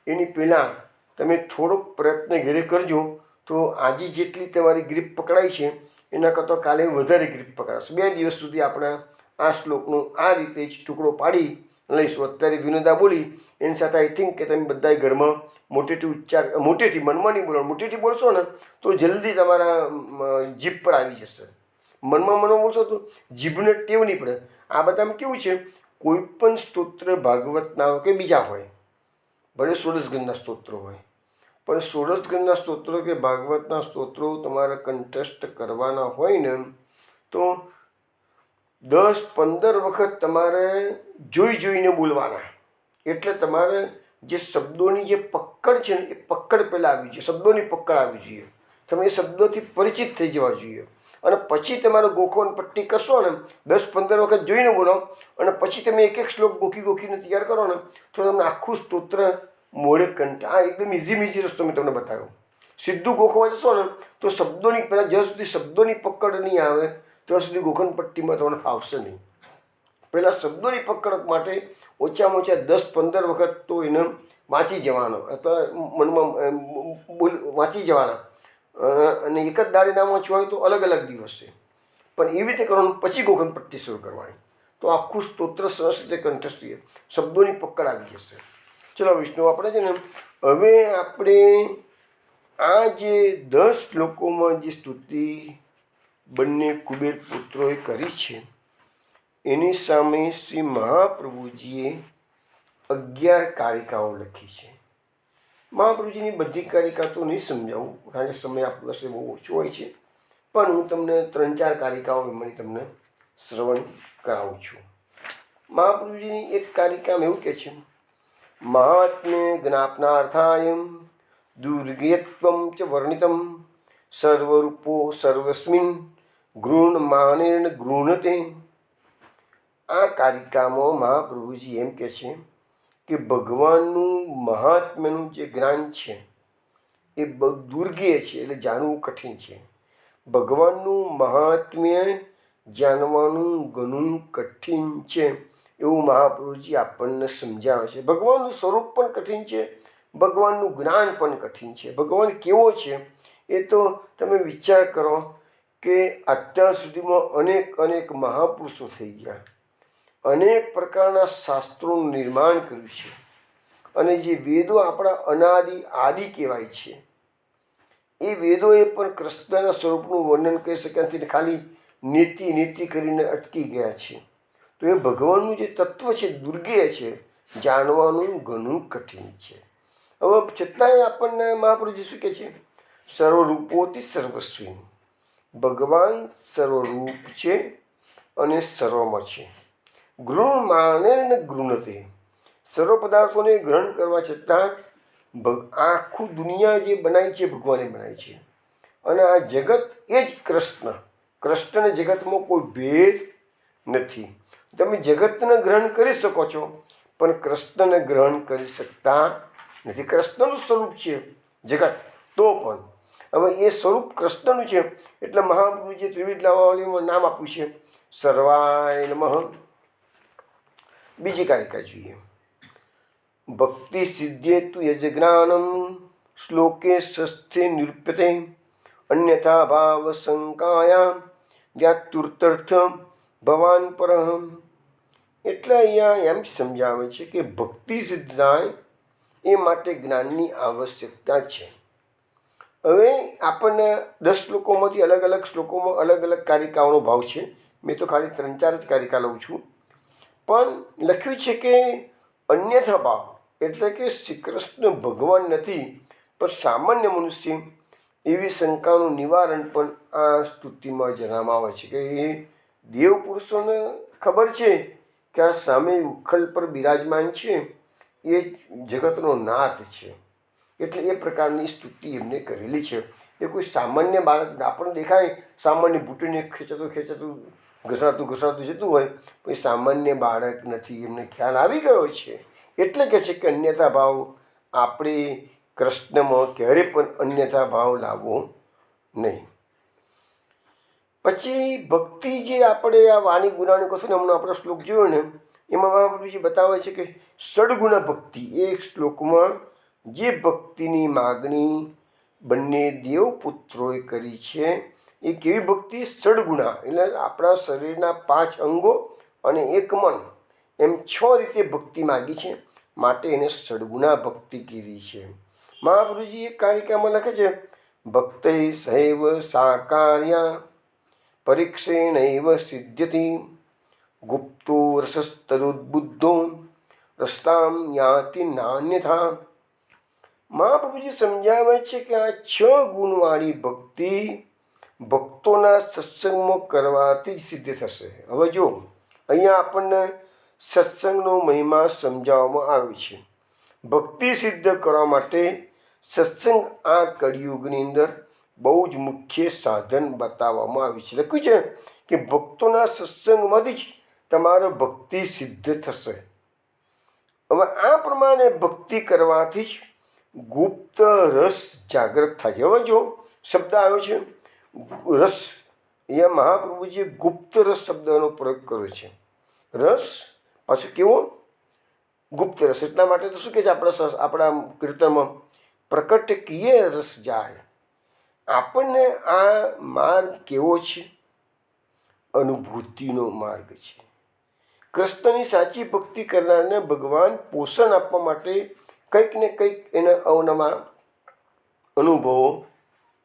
એની પહેલાં તમે થોડોક પ્રયત્ન ઘરે કરજો, તો આજે જેટલી તમારી ગ્રીપ પકડાઈ છે એના કરતાં કાલે વધારે ગ્રીપ પકડાશે. 2 દિવસ સુધી આપણે આ શ્લોકનો આ રીતે જ ટુકડો પાડી લઈશું. અત્યારે વિનોદા બોલી એની સાથે આઈ થિંક કે તમે બધાએ ઘરમાં મોટેથી ઉચ્ચાર, મોટેથી મનમાં નહીં બોલો, મોટેથી બોલશો ને તો જલ્દી તમારા જીભ પર આવી જશે. મનમાં બોલશો તો જીભને ટેવ નહીં પડે. આ બધામાં કેવું છે, કોઈ પણ સ્તોત્ર ભાગવતના હોય કે બીજા હોય, ભલે 16 ગણના સ્તોત્રો હોય, પણ 16 ગણના સ્તોત્રો કે ભાગવતના સ્તોત્રો તમારે કંઠસ્થ કરવાના હોય ને તો 10-15 વખત તમારે જોઈને બોલવાના. એટલે તમારે જે શબ્દોની જે પકડ છે ને એ પકડ પહેલાં આવી જોઈએ, શબ્દોની પકડ આવી જોઈએ. તમે એ શબ્દોથી પરિચિત થઈ જવા જોઈએ અને પછી તમારે ગોખોન પટ્ટી કરશો ને 10-15 વખત જોઈને બોલો અને પછી તમે એક શ્લોક ગોખીને તૈયાર કરો ને તો તમને આખું સ્તોત્ર મોડે આ એકદમ ઇઝી રસ્તો મેં તમને બતાવ્યો. સીધું ગોખવા જશો ને તો શબ્દોની પહેલાં જ્યાં સુધી શબ્દોની પકડ નહીં આવે ત્યાં સુધી ગોખન પટ્ટીમાં તમને ફાવશે નહીં. પહેલાં શબ્દોની પકડ માટે ઓછામાં ઓછા 10-15 વખત તો એને વાંચી જવાનો અથવા મનમાં વાંચી જવાના. અને એક જ દાડે ના વાંચવું હોય તો અલગ અલગ દિવસે, પણ એવી રીતે કરવાનું. પછી ગોખન પટ્ટી શરૂ કરવાની તો આખું સ્તોત્ર સરસ રીતે કંઠસ્થ થઈ, શબ્દોની પકડ આવી જશે. ચલો વિષ્ણુ, આપણે છે ને હવે આપણે આ જે 10 શ્લોકોમાં જે સ્તુતિ બંને કુબેર પુત્રોએ કરી છે એની સામે શ્રી મહાપ્રભુજીએ 11 કારિકાઓ લખી છે. મહાપ્રભુજીની બધી કારિકા તો નહીં સમજાવું, કારણ કે સમય આપણી પાસે બહુ ઓછો હોય છે, પણ હું તમને 3-4 કારિકાઓ એમાંની તમને શ્રવણ કરાવું છું. મહાપ્રભુજીની એક કારિકામાં એવું કહે છે, મહાત્મ્ય જ્ઞાપનાર્થાય દુર્ગેત્વમ ચ વર્ણિતમ સર્વરૂપો સર્વસ્મિન ગૃહમાનેન ગૃહતે. આ કારિકામાં મહાપ્રભુજી એમ કહે છે કે ભગવાનનું મહાત્મ્યનું જે જ્ઞાન છે એ બહુ દુર્ગેય છે, એટલે જાણવું કઠિન છે. ભગવાનનું મહાત્મ્ય જાણવાનું ઘણું કઠિન છે એવું મહાપ્રભુજી આપણને સમજાવે છે. ભગવાનનું સ્વરૂપ પણ કઠિન છે, ભગવાનનું જ્ઞાન પણ કઠિન છે. ભગવાન કેવો છે એ તો તમે વિચાર કરો કે અત્યાર સુધીમાં અનેક મહાપુરુષો થઈ ગયા, અનેક પ્રકારના શાસ્ત્રોનું નિર્માણ કર્યું છે અને જે વેદો આપણા આદિ કહેવાય છે એ વેદોએ પણ કૃષ્ણના સ્વરૂપનું વર્ણન કરી શક્યા નથી, ખાલી નીતિ કરીને અટકી ગયા છે. તો એ ભગવાનનું જે તત્વ છે દુર્ગેય છે, જાણવાનું ઘણું કઠિન છે. હવે છતાંય આપણને મહાપ્રભુજી શું કહે છે? સર્વરૂપોથી સર્વસ્વી. ભગવાન સર્વરૂપ છે અને સર્વમાં છે. ગૃહ માને ને ગૃહતે, સર્વ પદાર્થોને ગ્રહણ કરવા છતાં આખું દુનિયા જે બનાવી છે ભગવાને બનાવી છે. અને આ જગત એ જ કૃષ્ણ. કૃષ્ણ અને જગતમાં કોઈ ભેદ નથી. તમે જગતને ગ્રહણ કરી શકો છો પણ કૃષ્ણને ગ્રહણ કરી શકતા નથી. કૃષ્ણનું સ્વરૂપ છે જગત, તો પણ હવે એ સ્વરૂપ કૃષ્ણનું છે એટલે મહાપ્રભુજીએ ત્રિવિધ લાવાવલીમાં નામ આપ્યું છે સર્વાય નમઃ. બીજી કારિકા જોઈએ. ભક્તિ સિદ્ધે તુ યજ્ઞાનમ શ્લોકે ષષ્ઠે નિરૂપ્યતે અન્યથા ભાવ શંકાયામ વ્યાતુર્તર્થ ભવાન પરહમ. એટલે અહીંયા એમ સમજાવે છે કે ભક્તિ સિદ્ધ થાય એ માટે જ્ઞાનની આવશ્યકતા છે. હવે આપણને 10 શ્લોકોમાંથી અલગ અલગ શ્લોકોમાં અલગ અલગ કારિકાઓનો ભાવ છે. મેં તો ખાલી 3-4 જ કારિકા લઉં છું. પણ લખ્યું છે કે અન્યથા ભાવ એટલે કે શ્રી કૃષ્ણ ભગવાન નથી પણ સામાન્ય મનુષ્ય, એવી શંકાનું નિવારણ પણ આ સ્તુતિમાં જણાવવામાં આવે છે કે એ દેવ પુરુષોને ખબર છે કે આ સામે ઉખલ પર બિરાજમાન છે એ જગતનો નાથ છે. એટલે એ પ્રકારની સ્તુતિ એમને કરેલી છે. એ કોઈ સામાન્ય બાળક આપણને દેખાય, સામાન્ય ભૂટીને ખેંચાતું ઘસાતું જતું હોય, કોઈ સામાન્ય બાળક નથી. એમને ખ્યાલ આવી ગયો છે એટલે કે છે કે અન્યથા ભાવ આપણે કૃષ્ણમાં ક્યારે પણ અન્યથા ભાવ લાવવો નહીં. પછી ભક્તિ જે આપણે આ વાણી ગુણાની કશું ને હમણાં આપણે શ્લોક જોયો ને એમાં મહાપ્રભુજી બતાવે છે કે ષડગુણ ભક્તિ. એક શ્લોકમાં જે ભક્તિની માગણી બંને દેવપુત્રોએ કરી છે એ કેવી ભક્તિ? ષડગુણા એટલે આપણા શરીરના 5 અંગો અને 1 મન એમ 6 રીતે ભક્તિ માગી છે, માટે એને ષડગુણા ભક્તિ કીધી છે. મહાપ્રભુજી એક કારિકામાં લખે છે ભક્તૈ સૈવ સાકાર્યા પરીક્ષેણૈવ સિદ્ધ્યતિ ગુપ્તો રસસ્તદુદ્બુદ્ધો રસ્તામ યાતિ નાન્યથા. મહાપ્રભુજી સમજાવે છે કે આ 6 ગુણવાળી ભક્તિ ભક્તોના સત્સંગમાં કરવાથી જ સિદ્ધ થશે. હવે જો અહીંયા આપણને સત્સંગનો મહિમા સમજાવવામાં આવ્યો છે. ભક્તિ સિદ્ધ કરવા માટે સત્સંગ આ કળિયુગની અંદર બહુ જ મુખ્ય સાધન બતાવવામાં આવ્યું છે. લખ્યું છે કે ભક્તોના સત્સંગમાંથી જ તમારો ભક્તિ સિદ્ધ થશે. હવે આ પ્રમાણે ભક્તિ કરવાથી જ ગુપ્ત રસ જાગૃત થાય છે. હવે જો શબ્દ આવ્યો છે રસ, અહીંયા મહાપ્રભુજીએ ગુપ્ત રસ શબ્દનો પ્રયોગ કર્યો છે. રસ પાછું કેવો? ગુપ્ત રસ. એટલા માટે તો શું કહે છે આપણા કીર્તનમાં પ્રકટ કિયે રસ જાય. આપણને આ માર્ગ કેવો છે? અનુભૂતિનો માર્ગ છે. કૃષ્ણની સાચી ભક્તિ કરનારને ભગવાન પોષણ આપવા માટે કંઈક ને કંઈક એને અવનવા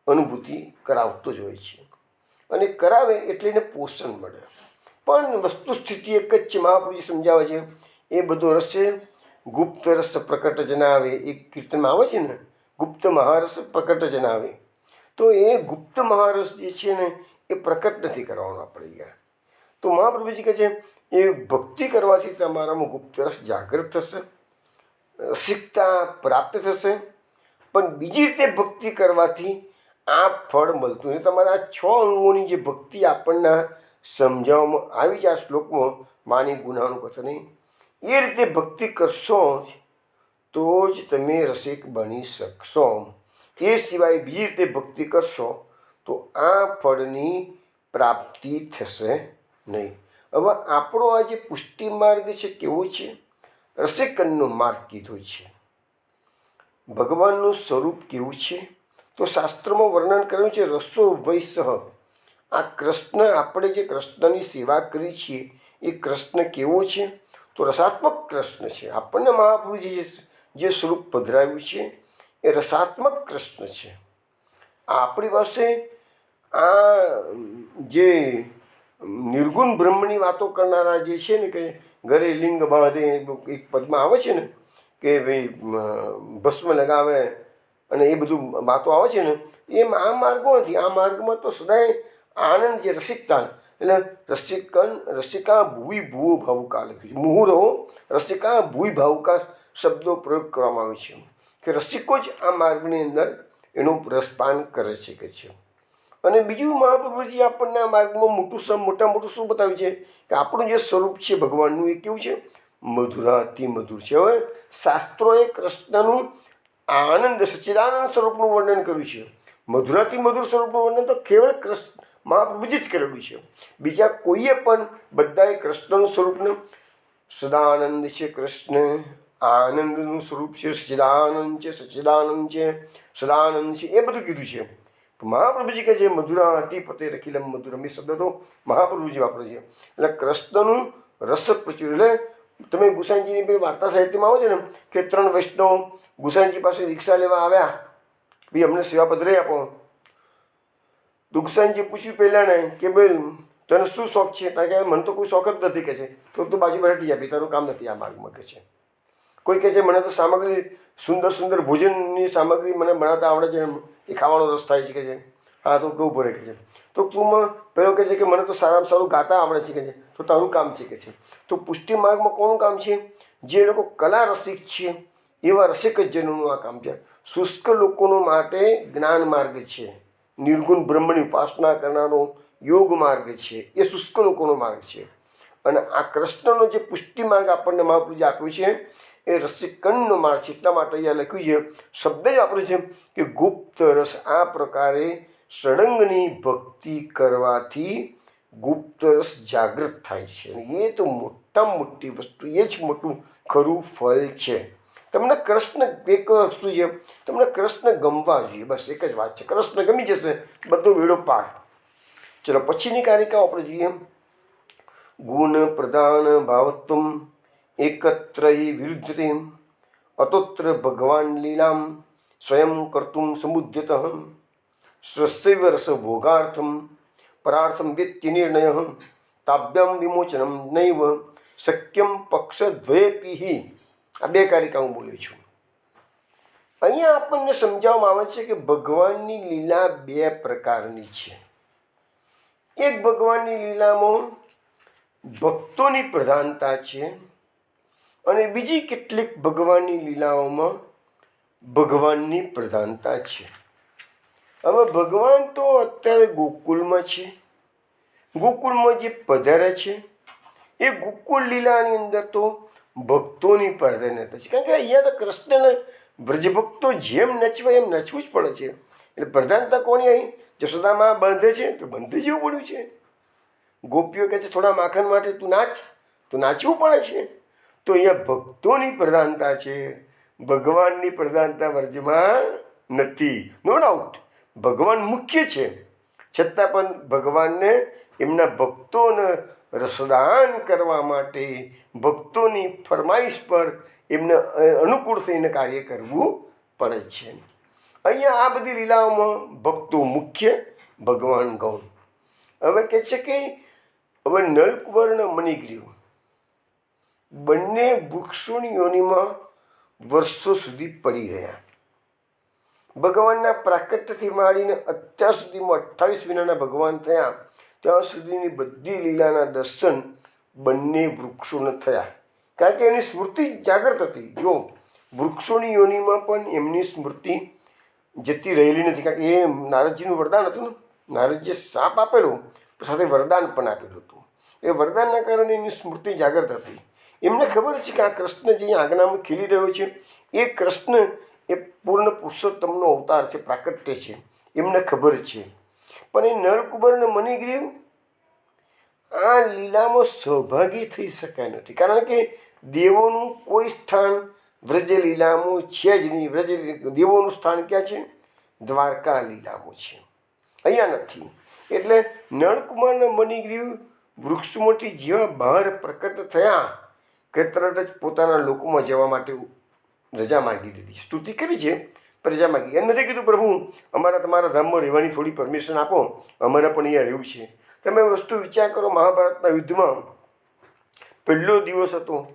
અનુભૂતિ કરાવતો જ હોય છે. અને કરાવે એટલે એને પોષણ મળે. પણ વસ્તુ સ્થિતિ એક જ છે. મહાપ્રભુજી સમજાવે છે એ બધો રસ છે ગુપ્ત રસ પ્રકટ જનાવે. એક કીર્તનમાં આવે છે ને ગુપ્ત મહારસ પ્રકટ જનાવે. તો એ ગુપ્ત મહારસ જે છે ને એ પ્રકટ નથી કરવાનો આપણે અહીંયા. તો મહાપ્રભુજી કહે છે એ ભક્તિ કરવાથી તમારામાં ગુપ્ત રસ જાગૃત થશે, રસિકતા પ્રાપ્ત થશે. પણ બીજી રીતે ભક્તિ કરવાથી આ ફળ મળતું નહીં. તમારા આ 6 અંગોની જે ભક્તિ આપણને સમજાવવામાં આવી છે આ શ્લોકમાં વાણી ગુણાનું કથન નહીં, એ રીતે ભક્તિ કરશો તો જ તમે રસિક બની શકશો. એ સિવાય બીજી રીતે ભક્તિ કરશો તો આ ફળની પ્રાપ્તિ થશે નહીં. હવે આપણો આ જે પુષ્ટિ માર્ગ છે કેવો છે? રસિકનનો માર્ગ કીધો છે. ભગવાનનું સ્વરૂપ કેવું છે? તો શાસ્ત્રમાં વર્ણન કર્યું છે રસો વૈસહ. આ કૃષ્ણ, આપણે જે કૃષ્ણની સેવા કરી છીએ એ કૃષ્ણ કેવો છે? તો રસાત્મક કૃષ્ણ છે. આપણને મહાપ્રભુજી જે સ્વરૂપ પધરાવ્યું છે એ રસાત્મક કૃષ્ણ છે. આપણી પાસે આ જે નિર્ગુણ બ્રહ્મની વાતો કરનારા જે છે ને, કે ઘરે લિંગ બાંધે, એક પદમાં આવે છે ને કે ભાઈ ભસ્મ લગાવે અને એ બધું વાતો આવે છે ને, એમ આ માર્ગો નથી. આ માર્ગમાં તો સદાય આનંદ છે, રસિકતા. એટલે રસિકા ભૂવિ ભૂવો ભાવુકા લખ્યું છે. મુહુરો રસિકા ભૂવિ ભાવુકા શબ્દો પ્રયોગ કરવામાં આવે છે કે રસિકો જ આ માર્ગની અંદર એનું રસપાન કરે છે કે છે. અને બીજું મહાપ્રભુજી આપણને આ માર્ગમાં મોટું શું બતાવ્યું છે કે આપણું જે સ્વરૂપ છે ભગવાનનું, એ કેવું છે? મધુરાતિ મધુર છે. હવે શાસ્ત્રોએ કૃષ્ણનું આનંદ સચ્ચિદાનંદ સ્વરૂપનું વર્ણન કર્યું છે. મધુરાતિ મધુર સ્વરૂપનું વર્ણન તો કેવળ કૃષ્ણ મહાપ્રભુજી જ કરેલું છે. બીજા કોઈએ પણ બધાએ કૃષ્ણનું સ્વરૂપને સદાનંદ છે, કૃષ્ણ આનંદનું સ્વરૂપ છે, સચ્ચિદાનંદ છે, સચ્ચિદાનંદ છે, સદાનંદ છે, એ બધું કીધું છે. મહાપ્રભુજી કહે છે મધુરાતિ પતે રખિલમ મધુરમ, એ શબ્દ તો મહાપ્રભુજી વાપરે છે. એટલે કૃષ્ણનું રસ પ્રચુર. એટલે તમે ગુસાઈજીની પેલી વાર્તા સાહિત્યમાં આવો છો ને કે 3 વૈષ્ણવ ગુસાઈજી પાસે રિક્ષા લેવા આવ્યા, ભાઈ અમને સેવા પધરાઈ આપો. તો ગુસાઈજી પૂછ્યું પહેલાં ને કે ભાઈ તને શું શોખ છે? કારણ કે મને તો કોઈ શોખ જ નથી કે છે. તો તું બાજુમાં હટી જાય, તારું કામ નથી આ માર્ગમાં કે છે. કોઈ કહે છે મને તો સામગ્રી સુંદર ભોજનની સામગ્રી મને બનાવતા આવડે છે, એ ખાવાનો રસ થાય છે કે છે. હા તો કેવું પડે કે છે. તો તું પેલો કહે છે કે મને તો સારામાં સારું ગાતા આવડે છે કે છે. તો તારું કામ છે કે છે. તો પુષ્ટિ માર્ગમાં કોનું કામ છે? જે લોકો કલા રસિક છે એવા રસિક જનોનું આ કામ છે. શુષ્ક લોકો માટે જ્ઞાન માર્ગ છે, નિર્ગુણ બ્રહ્મની ઉપાસના કરનારો યોગ માર્ગ છે, એ શુષ્ક લોકોનો માર્ગ છે. અને આ કૃષ્ણનો જે પુષ્ટિ માર્ગ આપણને મહાપ્રભુજી આપ્યો છે એ રસિકનનો માર્ગ છે. એટલા માટે અહીંયા લખ્યું છે, શબ્દ જ વાપર્યો છે કે ગુપ્ત રસ. આ પ્રકારે સળંગની ભક્તિ કરવાથી ગુપ્ત રસ જાગૃત થાય છે. અને એ તો મોટામાં મોટી વસ્તુ, એ જ મોટું ખરું ફળ છે. તમને કૃષ્ણ એક વસ્તુ છે, તમને કૃષ્ણ ગમવા જોઈએ, બસ એક જ વાત છે. કૃષ્ણ ગમી જશે, બધો વેળો પાર. ચલો પછીની કારિકાઓ આપણે જોઈએ. ગુણ પ્રધાન ભાવત્વમ એકત્ર વિરુદ્ધતે અતોત્ર ભગવાન લીલામ સ્વયં કર્તુમ સમુદ્યત સ્વસ્યવ રસ ભોગાર્થમ પરાર્થમ વ્યક્તિ નિર્ણય તાભ્યામ વિમોચનમ નૈવ શક્યમ પક્ષદ્વયેપી. આ 2 કારિકા હું બોલ્યો છું. અહીંયા આપણને સમજાવવામાં આવે છે કે ભગવાનની લીલા 2 પ્રકારની છે. એક ભગવાનની લીલામાં ભક્તોની પ્રધાનતા છે અને બીજી કેટલીક ભગવાનની લીલાઓમાં ભગવાનની પ્રધાનતા છે. હવે ભગવાન તો અત્યારે ગોકુળમાં છે. ગોકુળમાં જે પધાર્યા છે એ ગોકુળ લીલાની અંદર તો ભક્તોની પ્રાધાન્યતા છે. કારણ કે અહીંયા તો કૃષ્ણને વ્રજભક્તો જેમ નચવાય એમ નચવું જ પડે છે. એટલે પ્રધાનતા કોની અહીં? જશોદામાં બંધે છે તો બંધ જેવું પડ્યું છે. ગોપીઓ કહે છે થોડા માખણ માટે તું નાચ, તો નાચવું પડે છે. તો અહીંયા ભક્તોની પ્રધાનતા છે, ભગવાનની પ્રધાનતા વ્રજમાં નથી. નો ડાઉટ ભગવાન મુખ્ય છે, છતાં પણ ભગવાનને એમના ભક્તોને રસદાન કરવા માટે ભક્તોની ફરમાઈશ પર એમને અનુકૂળ થઈને કાર્ય કરવું પડે છે. અહીંયા આ બધી લીલાઓમાં ભક્તો મુખ્ય, ભગવાન ગૌણ. હવે કહે છે કે હવે નલકુબર અને મણિગ્રીવ બંને વૃક્ષોની યોનિમાં વર્ષો સુધી પડી રહ્યા. ભગવાનના પ્રાકટ્યથી માંડીને અત્યાર સુધીમાં 28 વિનાના ભગવાન થયા ત્યાં સુધીની બધી લીલાના દર્શન બંને વૃક્ષોને થયા. કારણ કે એની સ્મૃતિ જાગૃત હતી. જો વૃક્ષોની યોનિમાં પણ એમની સ્મૃતિ જતી રહેલી નથી. કારણ કે એ નારદજીનું વરદાન હતું ને, નારદજીએ શાપ આપેલો સાથે વરદાન પણ આપેલું હતું. એ વરદાનના કારણે એની સ્મૃતિ જાગૃત હતી. એમને ખબર છે કે આ કૃષ્ણ જે આજ્ઞામાં ખીલી રહ્યો છે એ કૃષ્ણ એ પૂર્ણ પુરુષોત્તમનો અવતાર છે, પ્રાકટ્ય છે, એમને ખબર છે. પણ એ નળકુબર અને મણિગ્રીવ આ લીલામાં સહભાગી થઈ શકાય નથી. કારણ કે દેવોનું કોઈ સ્થાન વ્રજ લીલામાં છે જ નહીં. વ્રજ દેવોનું સ્થાન ક્યાં છે? દ્વારકા લીલામાં છે, અહીંયા નથી. એટલે નળકુમાર અને મણિગ્રીવ વૃક્ષમાંથી જેવા બહાર પ્રકટ થયા કે તરત જ પોતાના લોકોમાં જવા માટે રજા માગી દીધી. સ્તુતિ કરી છે પણ રજા માગી. એમ નથી કીધું પ્રભુ અમારા તમારા ધામમાં રહેવાની થોડી પરમિશન આપો, અમારે પણ અહીંયા રહેવું છે. તમે વસ્તુ વિચાર કરો, મહાભારતના યુદ્ધમાં પહેલો દિવસ હતો,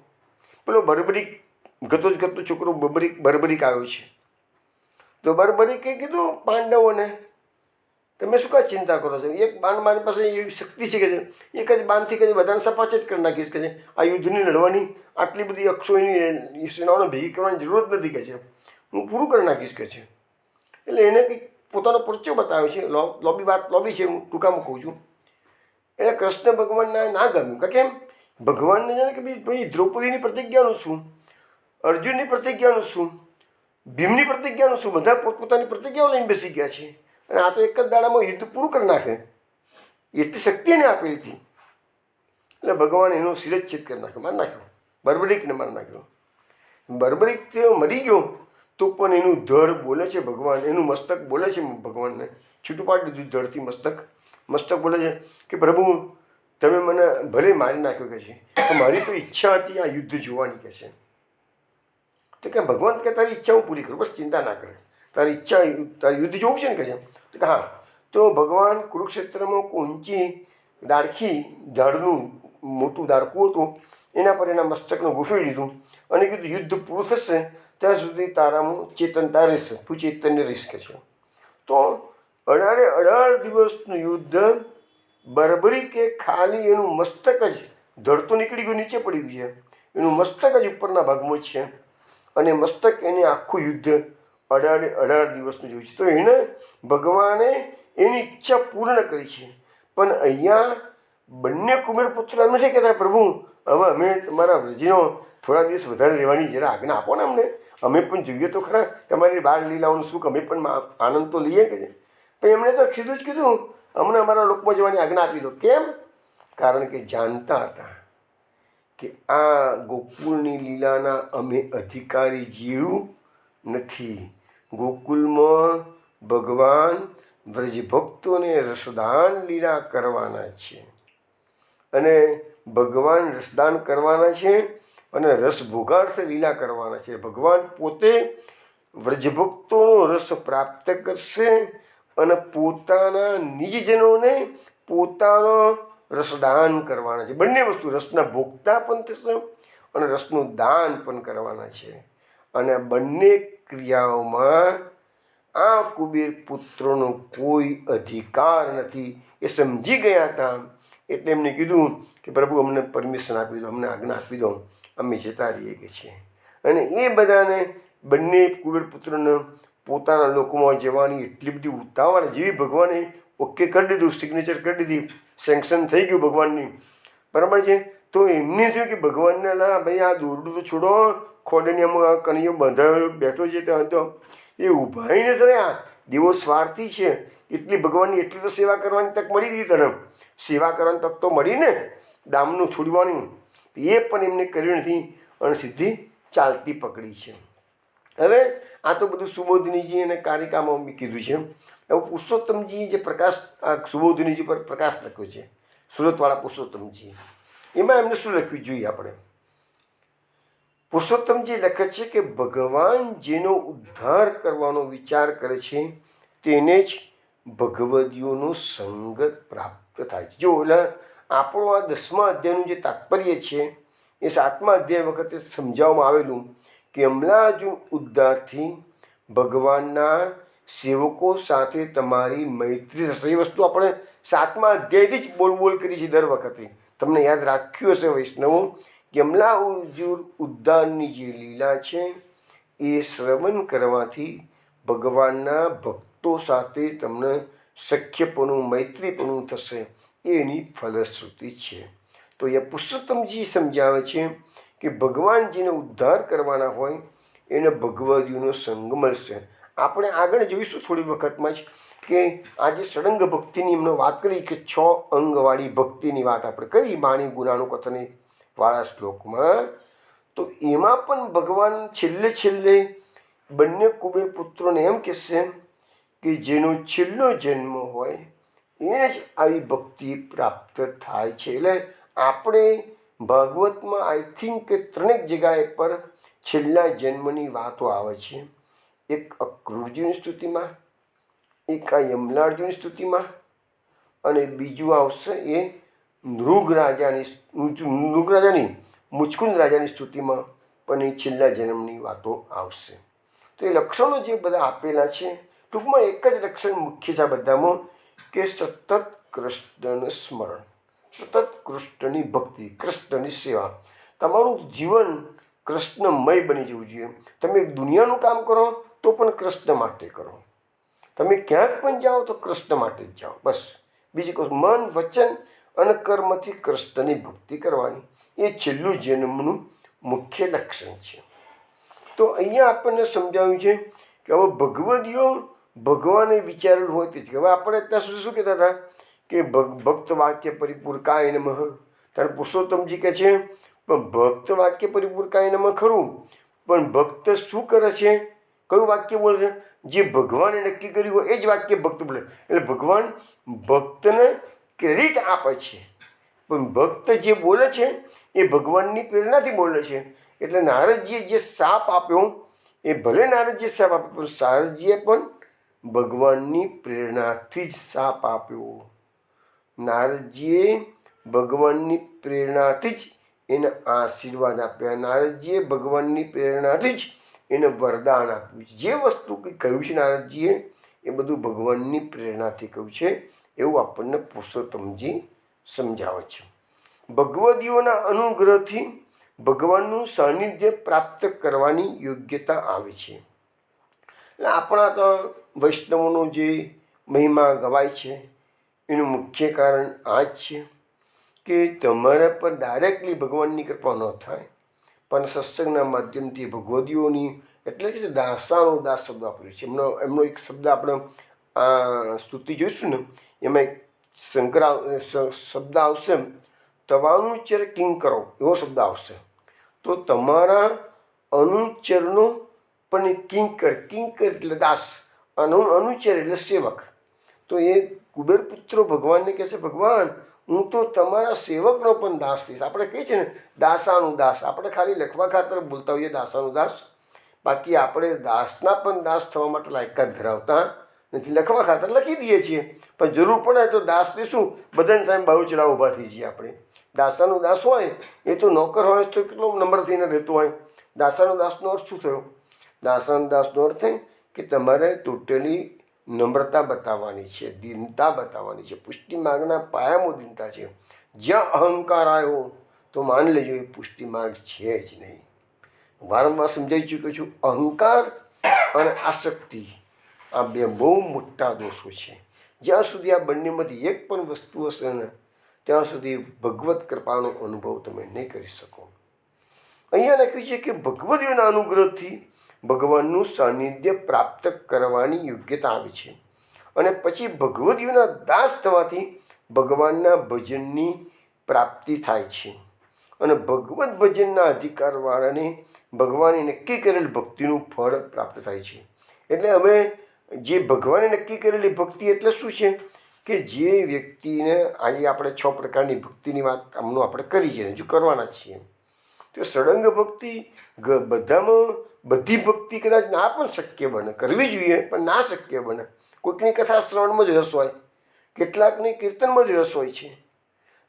પેલો બર્બરીક ગતો છોકરો બર્બરીક આવ્યો છે. તો બર્બરીકે કીધું પાંડવોને, તમે શું કાંઈ ચિંતા કરો છો? એક બાણ મારી પાસે એવી શક્તિ છે કે એક જ બાણથી કે બધાને સપાચટ કરી નાખીશ કે છે. આ યુદ્ધની લડવાની આટલી બધી અક્ષોની સેનાઓને ભેગી કરવાની જરૂરત નથી કે છે, હું પૂરું કરી નાખીશ કે છે. એટલે એને કંઈક પોતાનો પરચો બતાવ્યો છે. લોબી છે, હું ટૂંકામાં કહું છું. એટલે કૃષ્ણ ભગવાનને ના ગમ્યું. કે કેમ? ભગવાનને જાણે કે ભાઈ દ્રૌપદીની પ્રતિજ્ઞાનું શું, અર્જુનની પ્રતિજ્ઞાનું શું, ભીમની પ્રતિજ્ઞાનું શું, બધા પોતપોતાની પ્રતિજ્ઞાઓ લઈને બેસી ગયા છે. અને આ તો એક જ દાડામાં યુદ્ધ પૂરું કરી નાખે એટલી શક્તિ એને આપેલી હતી. એટલે ભગવાન એનો શિરચ્છેદ કરી નાખ્યો, મારી નાખ્યો. બર્બરીકને મારી નાખ્યો. બર્બરીક મરી ગયો તો પણ એનું ધડ બોલે છે ભગવાન, એનું મસ્તક બોલે છે ભગવાનને. છૂટું પાડી દીધું ધડથી મસ્તક બોલે છે કે પ્રભુ તમે મને ભલે મારી નાખ્યો કે છે, પણ મારી તો ઈચ્છા હતી આ યુદ્ધ જોવાની કે છે. તો કે ભગવાન કે તારી ઈચ્છા હું પૂરી કરું, બસ ચિંતા ના કરે, તારી ઈચ્છા તારી યુદ્ધ જોવું છે ને કે છે. તો કે હા. તો ભગવાન કુરુક્ષેત્રમાં ઊંચી દાળખી ઝાડનું મોટું દાળખું હતું, એના પર એના મસ્તકને ગોઠવી દીધું અને કીધું યુદ્ધ પૂરું થશે ત્યાં સુધી તારામાં ચેતનતા રહેશે, તું ચૈતન્ય રહીશ કે છે. તો 18 દિવસનું યુદ્ધ બર્બરીકે ખાલી એનું મસ્તક જ ધડ તો નીકળી ગયું, નીચે પડી ગયું છે, એનું મસ્તક જ ઉપરના ભાગમાં છે અને મસ્તક એને આખું યુદ્ધ 18 દિવસનું જોયું છે. તો એને ભગવાને એની ઈચ્છા પૂર્ણ કરી છે. પણ અહીંયા બંને કુબેર પુત્ર એમ નથી કહેતા પ્રભુ હવે અમે તમારા વ્રજીનો થોડા દિવસ વધારે રહેવાની જરા આજ્ઞા આપો ને અમને, અમે પણ જોઈએ તો ખરા તમારી બાળ લીલાઓનું સુખ અમે પણ આનંદ તો લઈએ કે છે. પણ એમણે તો કીધું અમને અમારા લોકમાં જવાની આજ્ઞા આપી દો. કેમ? કારણ કે જાણતા હતા કે આ ગોકુળની લીલાના અમે અધિકારી જીવ નથી. ગોકુલમાં ભગવાન વ્રજભક્તોને રસદાન લીલા કરવાના છે અને ભગવાન રસદાન કરવાના છે અને રસ ભોગાર્થ લીલા કરવાના છે. ભગવાન પોતે વ્રજભક્તોનો રસ પ્રાપ્ત કરશે અને પોતાના નિજજનોને પોતાનો રસદાન કરવાના છે. બંને વસ્તુ, રસના ભોગતા પણ થશે અને રસનું દાન પણ કરવાના છે. અને બંને ક્રિયાઓમાં આ કુબેર પુત્રોનો કોઈ અધિકાર નથી. એ સમજી ગયા હતા એટલે એમને કીધું કે પ્રભુ અમને પરમિશન આપી દો, અમને આજ્ઞા આપી દો, અમે જતા રહીએ કે છે. અને એ બધાને બંને કુબેર પુત્રોને પોતાના લોકોમાં જવાની એટલી બધી ઉતાવળ, જેવી ભગવાને ઓકે કરી દીધું, સિગ્નેચર કરી દીધી, સેન્કશન થઈ ગયું ભગવાનની, બરાબર છે. તો એમને થયું કે ભગવાનને લા ભાઈ આ દોરડું તો છોડો, ખોડની અમુક કનૈયો બંધાયો બેઠો છે ત્યાં તો એ ઊભાઈને થયા. દેવો સ્વાર્થી છે, એટલી ભગવાનની એટલી તો સેવા કરવાની તક મળી ગઈ તને, સેવા કરવાની તક તો મળી ને, દામનું છોડવાનું એ પણ એમને કર્યું નથી અને સીધી ચાલતી પકડી છે. હવે આ તો બધું સુબોધનીજી અને કારિકામાં મેં કીધું છે. હવે પુરુષોત્તમજી જે પ્રકાશ આ સુબોધનીજી પર પ્રકાશ લખ્યો છે, સુરતવાળા પુરુષોત્તમજી, એમાં એમને શું લખ્યું જોઈએ આપણે. પુરુષોત્તમજી લખે છે કે ભગવાન જેનો ઉદ્ધાર કરવાનો વિચાર કરે છે તેને જ ભગવદીઓનો સંગત પ્રાપ્ત થાય છે. જો એટલે આપણો આ 10મા અધ્યાયનું જે તાત્પર્ય છે એ 7મા અધ્યાય વખતે સમજાવવામાં આવેલું કે અમલાજુ ઉદ્ધારથી ભગવાનના સેવકો સાથે તમારી મૈત્રી થશે. એ વસ્તુ આપણે 7મા અધ્યાયથી જ બોલ કરી છે દર વખતે. તમને યાદ રાખ્યું હશે વૈષ્ણવો કે અમલાજુ ઉદ્ધારની જે લીલા છે એ શ્રવણ કરવાથી ભગવાનના ભક્તો સાથે તમને સખ્યપણું, મૈત્રીપણું થશે, એની ફલશ્રુતિ છે. તો એ પુરુષોત્તમજી સમજાવે છે કે ભગવાનજીને ઉદ્ધાર કરવાના હોય એને ભગવદીઓનો સંગ મળશે. આપણે આગળ જોઈશું થોડી વખતમાં જ કે આજે સળંગ ભક્તિની એમને વાત કરી કે 6 અંગવાળી ભક્તિની વાત આપણે કરી વાણી ગુણાનું કથન વાળા શ્લોકમાં. તો એમાં પણ ભગવાન છેલ્લે બંને કુબેર પુત્રોને એમ કહેશે કે જેનો છેલ્લો જન્મ હોય એને જ આવી ભક્તિ પ્રાપ્ત થાય છે. એટલે આપણે ભાગવતમાં આઈ થિંક કે 3 જગ્યાએ પર છેલ્લા જન્મની વાતો આવે છે. એક અક્રૂરજીની સ્તુતિમાં, એક આ યમલાર્જુની સ્તુતિમાં અને બીજું આવશે એ નૃગરાજાની મુચકુંદ રાજાની સ્તુતિમાં પણ એ છેલ્લા જન્મની વાતો આવશે. તો એ લક્ષણો જે બધા આપેલા છે, ટૂંકમાં એક જ લક્ષણ મુખ્ય છે આ બધામાં, કે સતત કૃષ્ણનું સ્મરણ, સતત કૃષ્ણની ભક્તિ, કૃષ્ણની સેવા. તમારું જીવન કૃષ્ણમય બની જવું જોઈએ. તમે દુનિયાનું કામ કરો તો પણ કૃષ્ણ માટે કરો. તમે ક્યાંક પણ જાઓ તો કૃષ્ણ માટે જ જાઓ, બસ. બીજી કોઈ મન, વચન અને કર્મથી કૃષ્ણની ભક્તિ કરવાની, એ છેલ્લું જન્મનું મુખ્ય લક્ષણ છે. તો અહીંયા આપણને સમજાવ્યું છે કે હવે ભગવદીઓ ભગવાને વિચારેલું હોય તે જ. હવે આપણે અત્યાર સુધી શું કહેતા હતા કે ભક્ત વાક્ય પરિપૂરકાય નમઃ. ત્યારે પુરુષોત્તમજી કહે છે પણ ભક્ત વાક્ય પરિપૂરકાય નમઃ ખરું, પણ ભક્ત શું કરે છે, કયું વાક્ય બોલે છે? જે ભગવાને નક્કી કર્યું હોય એ જ વાક્ય ભક્ત બોલે. એટલે ભગવાન ભક્તને ક્રેડિટ આપે છે, પણ ભક્ત જે બોલે છે એ ભગવાનની પ્રેરણાથી બોલે છે. એટલે નારદજીએ જે શાપ આપ્યો, એ ભલે નારદજીએ શાપ આપ્યો, પણ સારજીએ પણ ભગવાનની પ્રેરણાથી જ શાપ આપ્યો. નારદજીએ ભગવાનની પ્રેરણાથી જ એને આશીર્વાદ આપ્યા. નારદજીએ ભગવાનની પ્રેરણાથી જ એને વરદાન આપ્યું છે. જે વસ્તુ કંઈ કહ્યું છે નારદજીએ એ બધું ભગવાનની પ્રેરણાથી કહ્યું છે, એવું આપણને પુરુષોત્તમજી સમજાવે છે. ભગવદીઓના અનુગ્રહથી ભગવાનનું સાનિધ્ય પ્રાપ્ત કરવાની યોગ્યતા આવે છે. એટલે આપણા તો વૈષ્ણવોનો જે મહિમા ગવાય છે એનું મુખ્ય કારણ આ જ છે કે તમારા પર ડાયરેક્ટલી ભગવાનની કૃપા ન થાય, પણ સત્સંગના માધ્યમથી ભગવદીઓની, એટલે કે દાસાનો દાસ શબ્દ વાપર્યો છે. એમનો એક શબ્દ આપણે આ સ્તુતિ જોઈશું ને, એમાં એક શબ્દ આવશે, તવાનુચર કિંકરો, એવો શબ્દ આવશે. તો તમારા અનુચરનો પણ કિંકર, કિંકર એટલે દાસ, અનુચર એટલે સેવક. તો એ કુબેરપુત્રો ભગવાનને કહે છે, ભગવાન હું તો તમારા સેવકનો પણ દાસ થઈશ. આપણે કહીએ છીએ ને દાસાનું દાસ, આપણે ખાલી લખવા ખાતર બોલતા હોઈએ દાસાનું દાસ, બાકી આપણે દાસના પણ દાસ થવા માટે લાયકાત ધરાવતા નથી. લખવા ખાતર લખી દઈએ છીએ, પણ જરૂર પડે તો દાસને શું બધાને સામે બાજુ ચડાવ ઊભા થઈ જઈએ આપણે. દાસાનું દાસ હોય એ તો નોકર હોય તો કેટલો નંબર થઈને રહેતો હોય. દાસાનું દાસનો અર્થ શું થયો? દાસાનું દાસનો અર્થ થાય કે તમારે ટોટલી નમ્રતા બતાવવાની છે, દીનતા બતાવવાની છે. પુષ્ટિ માર્ગના પાયામાં દીનતા છે. જ્યાં અહંકાર આવ્યો તો માની લેજો એ પુષ્ટિ માર્ગ છે જ નહીં. વારંવાર સમજાવી ચૂક્યો છું, અહંકાર અને આસક્તિ આ બે બહુ મોટા દોષો છે. જ્યાં સુધી આ બંનેમાંથી એક પણ વસ્તુ હશે ને ત્યાં સુધી ભગવત કૃપાનો અનુભવ તમે નહીં કરી શકો. અહીંયા લખ્યું છે કે ભગવદીઓના અનુગ્રહથી ભગવાનનું સાનિધ્ય પ્રાપ્ત કરવાની યોગ્યતા આવે છે, અને પછી ભગવદીઓના દાસ થવાથી ભગવાનના ભજનની પ્રાપ્તિ થાય છે, અને ભગવત ભજનના અધિકારવાળાને ભગવાને નક્કી કરેલ ભક્તિનું ફળ પ્રાપ્ત થાય છે. એટલે હવે જે ભગવાને નક્કી કરેલી ભક્તિ એટલે શું છે કે જે વ્યક્તિને આજે આપણે 6 પ્રકારની ભક્તિની વાત આમનું આપણે કરી છે, હજુ કરવાના જ છીએ. તો સળંગ ભક્તિ બધામાં બધી ભક્તિ કદાચ ના પણ શક્ય બને, કરવી જોઈએ પણ ના શક્ય બને. કોઈકની કથા શ્રવણમાં જ રસ હોય, કેટલાકની કીર્તનમાં જ રસ હોય છે.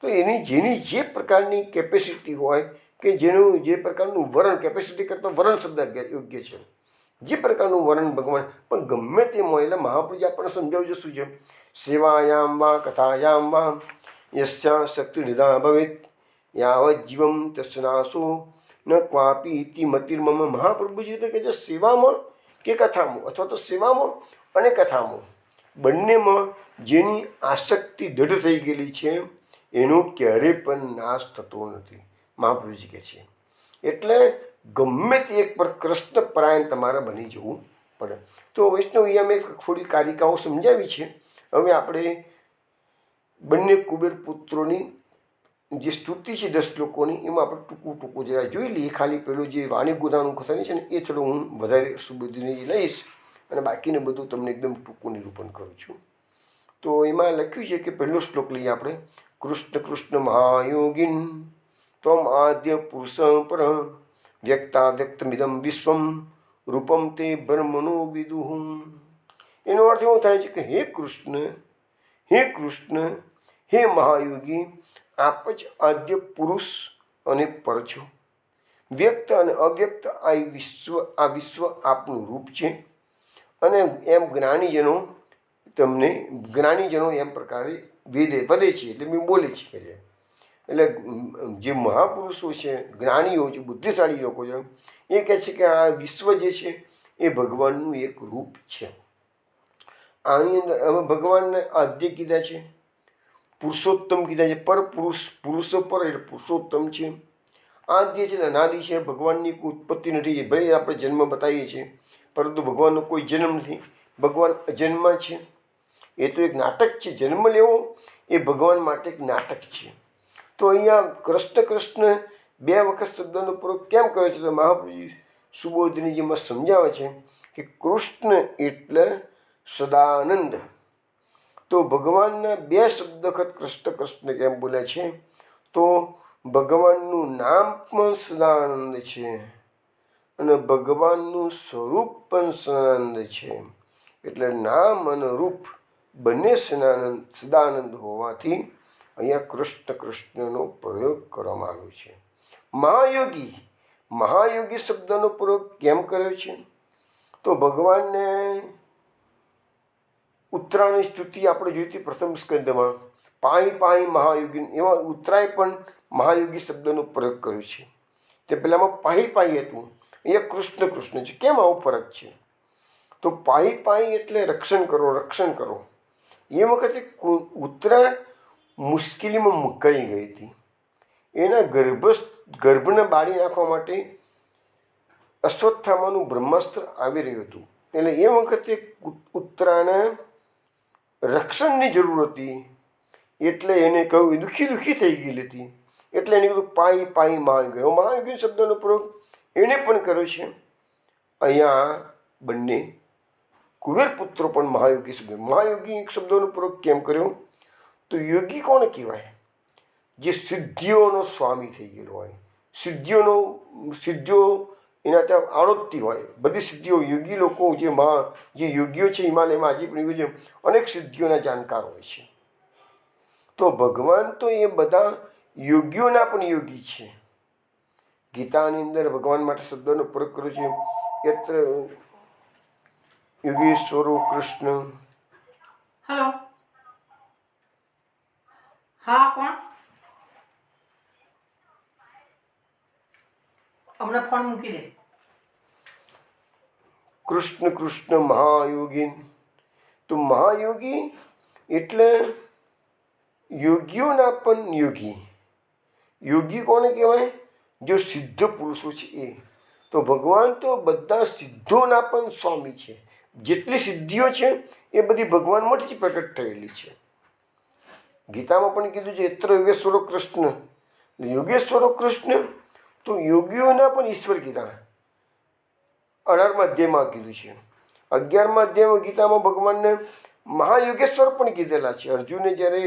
તો જેની જે પ્રકારની કેપેસિટી હોય કે જેનું જે પ્રકારનું વરણ, કેપેસિટી કરતાં વરણ શબ્દ યોગ્ય છે, જે પ્રકારનું વર્ણન ભગવાન, પણ ગમે તે હોય. એટલે મહાપુરુષ આપણને સમજાવજો શું છે, સેવાયામ વા કથાયામ વા યસ્યા શક્તિ નિધા ભવેત યાવત જીવમ તસ્નાસો ન ક્વાપી ઇતિ મતિર્મમ. મહાપ્રભુજી તો કહે છે સેવામાં કે કથામાં, અથવા તો સેવામાં અને કથામાં બંનેમાં જેની આસક્તિ દૃઢ થઈ ગયેલી છે એનો ક્યારેય પણ નાશ થતો નથી, મહાપ્રભુજી કહે છે. એટલે ગમે તે એક પર કૃષ્ણ પરાયણ તમારે બની જવું પડે. તો વૈષ્ણવ અહીંયા મેં થોડી કારિકાઓ સમજાવી છે. હવે આપણે બંને કુબેર પુત્રોની જે સ્તુતિ છે 10 શ્લોકોની, એમાં આપણે ટૂંકું જરા જોઈ લઈએ. ખાલી પેલું જે વાણી ગુનાનું કથન છે ને એ થોડું હું વધારે સુબુદ્ધિની લઈશ, અને બાકીને બધું તમને એકદમ ટૂંકું નિરૂપણ કરું છું. તો એમાં લખ્યું છે કે પહેલો શ્લોક લઈએ આપણે. કૃષ્ણ કૃષ્ણ મહાયોગીન ત્વમ આદ્ય પુરુષ પર વ્યક્તાવ્યક્તમિદમ વિશ્વમ રૂપમ તે બ્રહ્મનો વિદુઃ. એનો અર્થ એવો થાય છે કે હે કૃષ્ણ, હે કૃષ્ણ, હે મહાયોગી, આપ જ આદ્ય પુરુષ અને પર છો. વ્યક્ત અને અવ્યક્ત આ વિશ્વ આપનું રૂપ છે. અને એમ જ્ઞાનીજનો એમ પ્રકારે વધે છે, એટલે મેં બોલે છે કે એટલે જે મહાપુરુષો છે, જ્ઞાનીઓ છે, બુદ્ધિશાળી લોકો છે, એ કહે છે કે આ વિશ્વ જે છે એ ભગવાનનું એક રૂપ છે. આની અંદર અમે ભગવાનને આદ્ય કીધા છે, પુરુષોત્તમ કીધા છે. પર પુરુષો પર એટલે પુરુષોત્તમ છે. આદ્ય છે, અનાદિ છે. ભગવાનની કોઈ ઉત્પત્તિ નથી. ભલે આપણે જન્મ બતાવીએ છીએ, પરંતુ ભગવાનનો કોઈ જન્મ નથી. ભગવાન અજન્મ છે. એ તો એક નાટક છે. જન્મ લેવો એ ભગવાન માટે એક નાટક છે. તો અહીંયા કૃષ્ણ બે વખત શબ્દનો પ્રયોગ કેમ કર્યો છે? તો મહાપ્રભુજી સુબોધનીજીમાં સમજાવે છે કે કૃષ્ણ એટલે સદાનંદ. તો ભગવાનના બે શબ્દ વખત કૃષ્ણ કેમ બોલ્યા છે? તો ભગવાનનું નામ પણ સદાનંદ છે અને ભગવાનનું સ્વરૂપ પણ સદાનંદ છે. એટલે નામ અને રૂપ બંને સદાનંદ હોવાથી અહીંયા કૃષ્ણનો પ્રયોગ કરવામાં આવ્યો છે. મહાયોગી શબ્દનો પ્રયોગ કેમ કર્યો છે? તો ભગવાનને ઉત્તરાયણની સ્તુતિ આપણે જોઈ હતી પ્રથમ સ્કંદમાં, પાહી મહાયોગી. એમાં ઉત્તરાય પણ મહાયોગી શબ્દનો પ્રયોગ કર્યો છે. તે પહેલાંમાં પાહી હતું, અહીંયા કૃષ્ણ છે. કેમ આવો ફરક છે? તો પાહી એટલે રક્ષણ કરો. એ વખતે ઉત્તરા મુશ્કેલીમાં મુકાઈ ગઈ હતી. એના ગર્ભને બાળી નાખવા માટે અશ્વત્થામાનું બ્રહ્માસ્ત્ર આવી રહ્યું હતું. એટલે એ વખતે ઉત્તરાને રક્ષણની જરૂર હતી. એટલે એને કહ્યું, દુઃખી થઈ ગયેલી હતી. એટલે એને કીધું પાહી મહાયોગી શબ્દનો પ્રયોગ એને પણ કર્યો છે. અહીંયા બંને કુબેર પુત્રો પણ મહાયોગી શબ્દનો પ્રયોગ કેમ કર્યો? તો યોગી કોને કહેવાય? જે સિદ્ધિઓનો સ્વામી થઈ ગયેલો હોય, સિદ્ધિઓ એના ત્યાં આળોતતી હોય, બધી સિદ્ધિઓ. યોગી લોકો જે યોગીઓ છે હિમાલયમાં આજે પણ છે, અનેક સિદ્ધિઓના જાણકાર હોય છે. તો ભગવાન તો એ બધા યોગીઓના પણ યોગી છે. ગીતાની અંદર ભગવાન માટે શબ્દનો પ્રયોગ કર્યો છે, યત્ર યોગેશ્વરો કૃષ્ણ. હેલો, હા, કોણ? હમણાં ફોન મૂકી દે. કૃષ્ણ મહાયોગી. તો મહાયોગી એટલે યોગીઓના પણ યોગી. યોગી કોને કહેવાય? જો સિદ્ધ પુરુષો છે એ. તો ભગવાન તો બધા સિદ્ધોના પણ સ્વામી છે. જેટલી સિદ્ધિઓ છે એ બધી ભગવાનમાંથી જ પ્રગટ થયેલી છે. ગીતામાં પણ કીધું છે યત્ર યોગેશ્વરો કૃષ્ણ. યોગેશ્વરો કૃષ્ણ તો યોગીઓના પણ ઈશ્વર કીધા. 18મા અધ્યાયમાં કીધું છે. 11મા અધ્યાયમાં ગીતામાં ભગવાનને મહાયોગેશ્વર પણ કીધેલા છે. અર્જુને જ્યારે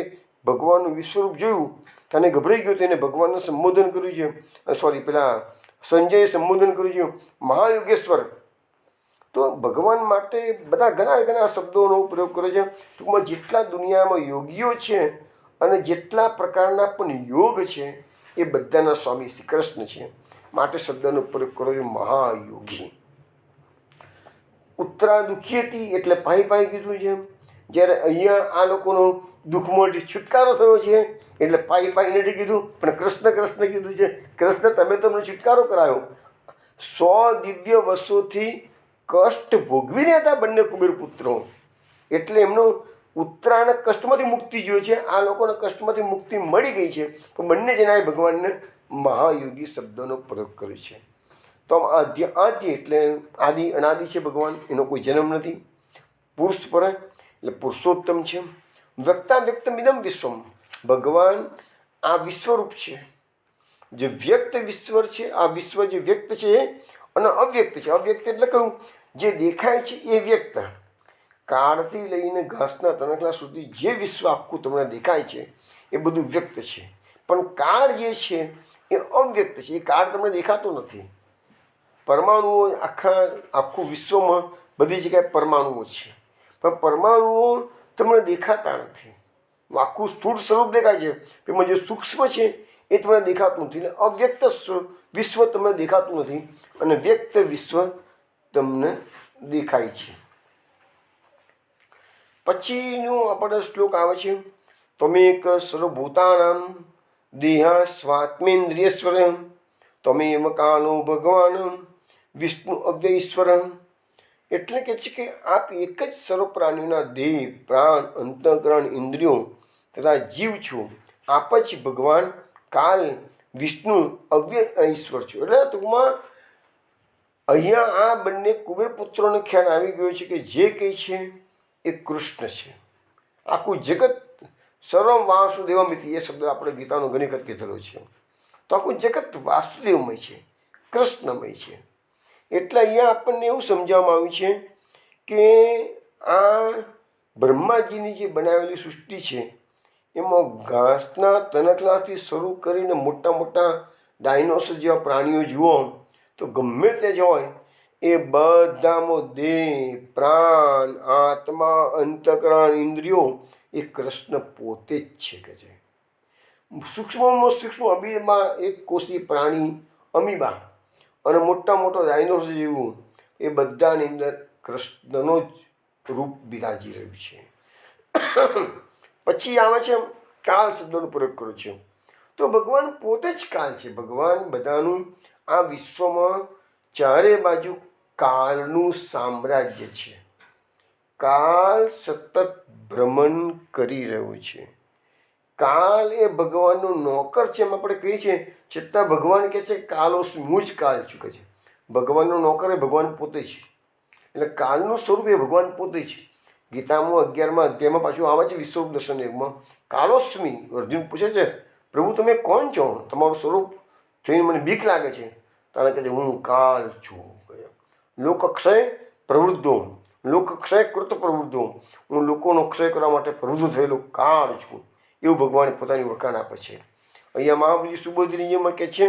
ભગવાનનું વિશ્વરૂપ જોયું તને ગભરાઈ ગયો, તેને ભગવાનને સંબોધન કર્યું છે. સંજયે સંબોધન કર્યું છે મહાયોગેશ્વર. તો ભગવાન માટે બધા ઘણા શબ્દોનો પ્રયોગ કરે છે. ટૂંકમાં જેટલા દુનિયામાં યોગીઓ છે અને જેટલા પ્રકારના પણ યોગ છે એ બધાના સ્વામી શ્રી કૃષ્ણ છે. માટે શબ્દનો પ્રયોગ કર્યો છે મહાયોગી. ઉત્તરા દુઃખી હતી એટલે પાહી કીધું છે. જ્યારે અહીંયા આ લોકોનો દુઃખમાંથી છુટકારો થયો છે એટલે પાહી નથી કીધું, પણ કૃષ્ણ કીધું છે. કૃષ્ણ તમે તમને છુટકારો કરાયો. 100 દિવ્ય વર્ષોથી કષ્ટ ભોગવીને હતા બંને કુબેર પુત્રો. એટલે એમનો ઉત્તરાયણ કષ્ટમાંથી મુક્તિ જોઈએ છે. આ લોકોને કષ્ટમાંથી મુક્તિ મળી ગઈ છે. પણ બંને જણાએ ભગવાનને મહાયોગી શબ્દનો પ્રયોગ કર્યો છે. તો આદ્ય એટલે અનાદિ છે ભગવાન. એનો કોઈ જન્મ નથી. પુરુષ પર એટલે પુરુષોત્તમ છે. વ્યક્તમિદમ વિશ્વમ. ભગવાન આ વિશ્વરૂપ છે. જે વ્યક્ત વિશ્વ છે, આ વિશ્વ જે વ્યક્ત છે અને અવ્યક્ત છે. અવ્યક્ત એટલે કહ્યું જે દેખાય છે એ વ્યક્ત. કાળથી લઈને ઘાસના તણખલા સુધી જે વિશ્વ આખું તમને દેખાય છે એ બધું વ્યક્ત છે. પણ કાળ જે છે એ અવ્યક્ત છે. એ કાળ તમને દેખાતો નથી. પરમાણુઓ આખું વિશ્વમાં બધી જગ્યાએ પરમાણુઓ છે, પણ પરમાણુઓ તમને દેખાતા નથી. આખું સ્થૂળ સ્વરૂપ દેખાય છે, એમાં જે સૂક્ષ્મ છે એ તમને દેખાતું નથી. એટલે અવ્યક્ત વિશ્વ તમને દેખાતું નથી અને વ્યક્ત વિશ્વ તમને દેખાય છે. પછીનો આપણો શ્લોક આવે છે, ત્વમેક સર્વભૂતાનાં દેહ સ્વાત્મેન્દ્રિયસ્વર ત્વમેવ કાલો ભગવાન વિષ્ણુ અવ્યયશ્વર. એટલે કે છે કે આપ એક જ સર્વ પ્રાણીઓના દેહ, પ્રાણ, અંતઃકરણ, ઇન્દ્રિયો તથા જીવ છો. આપ જ ભગવાન કાલ, વિષ્ણુ, અવ્યય ઈશ્વર છો. એટલે ટૂંકમાં અહીંયા આ બંને કુબેર પુત્રોને ખ્યાલ આવી ગયો છે કે જે કંઈ છે એ કૃષ્ણ છે. આખું જગત સર્વમ વાસુદેવમિતિ, એ શબ્દ આપણે ગીતાનો ઘણી વખત કીધેલો છે. તો આખું જગત વાસુદેવમય છે, કૃષ્ણમય છે. એટલે અહીંયા આપણને એવું સમજાવવામાં આવ્યું છે કે આ બ્રહ્માજીની જે બનાવેલી સૃષ્ટિ છે એમાં ઘાસના તણખલાથી શરૂ કરીને મોટા મોટા ડાયનોસર જેવા પ્રાણીઓ જુઓ તો ગમે તે જ હોય એ બધામાં દેહ, પ્રાણ, આત્મા, અંતઃકરણ, ઇન્દ્રિયો એ કૃષ્ણ પોતે જ છે કે છે. સૂક્ષ્મમાં સૂક્ષ્મ અમીબા, એક કોષી પ્રાણી અમીબા અને મોટા મોટો ડાયનોસર જેવું, એ બધાની અંદર કૃષ્ણનો જ રૂપ બિરાજી રહ્યું છે. પછી આવે છે કાળ શબ્દનો પ્રયોગ કર્યો છે. તો ભગવાન પોતે જ કાળ છે. ભગવાન બધાનું આ વિશ્વમાં ચારે બાજુ કાળનું સામ્રાજ્ય છે. કાળ સતત ભ્રમણ કરી રહ્યું છે. કાળ એ ભગવાનનો નોકર છે એમ આપણે કહીએ છીએ, છતાં ભગવાન કહે છે કાલોસ્મિ, હું જ કાળ છું કે છે. ભગવાનનો નોકર એ ભગવાન પોતે છે. એટલે કાળનું સ્વરૂપ એ ભગવાન પોતે છે. ગીતામાં 11મા અધ્યાયમાં પાછું આવે છે વિશ્વ દર્શન યુગમાં, કાલોસ્મિ. અર્જુન પૂછે છે પ્રભુ તમે કોણ છો, તમારું સ્વરૂપ જોઈને મને બીક લાગે છે. તારે કહે છે હું કાળ છું. લોકક્ષય પ્રવૃદ્ધો, લોકક્ષય કૃત પ્રવૃદ્ધો, હું લોકોનો ક્ષય કરવા માટે પ્રવૃદ્ધ થયેલો કાળ છું. એવું ભગવાને પોતાની ઓળખાણ આપે છે. અહીંયા મહાબલી સુબોધનીયમાં કહે છે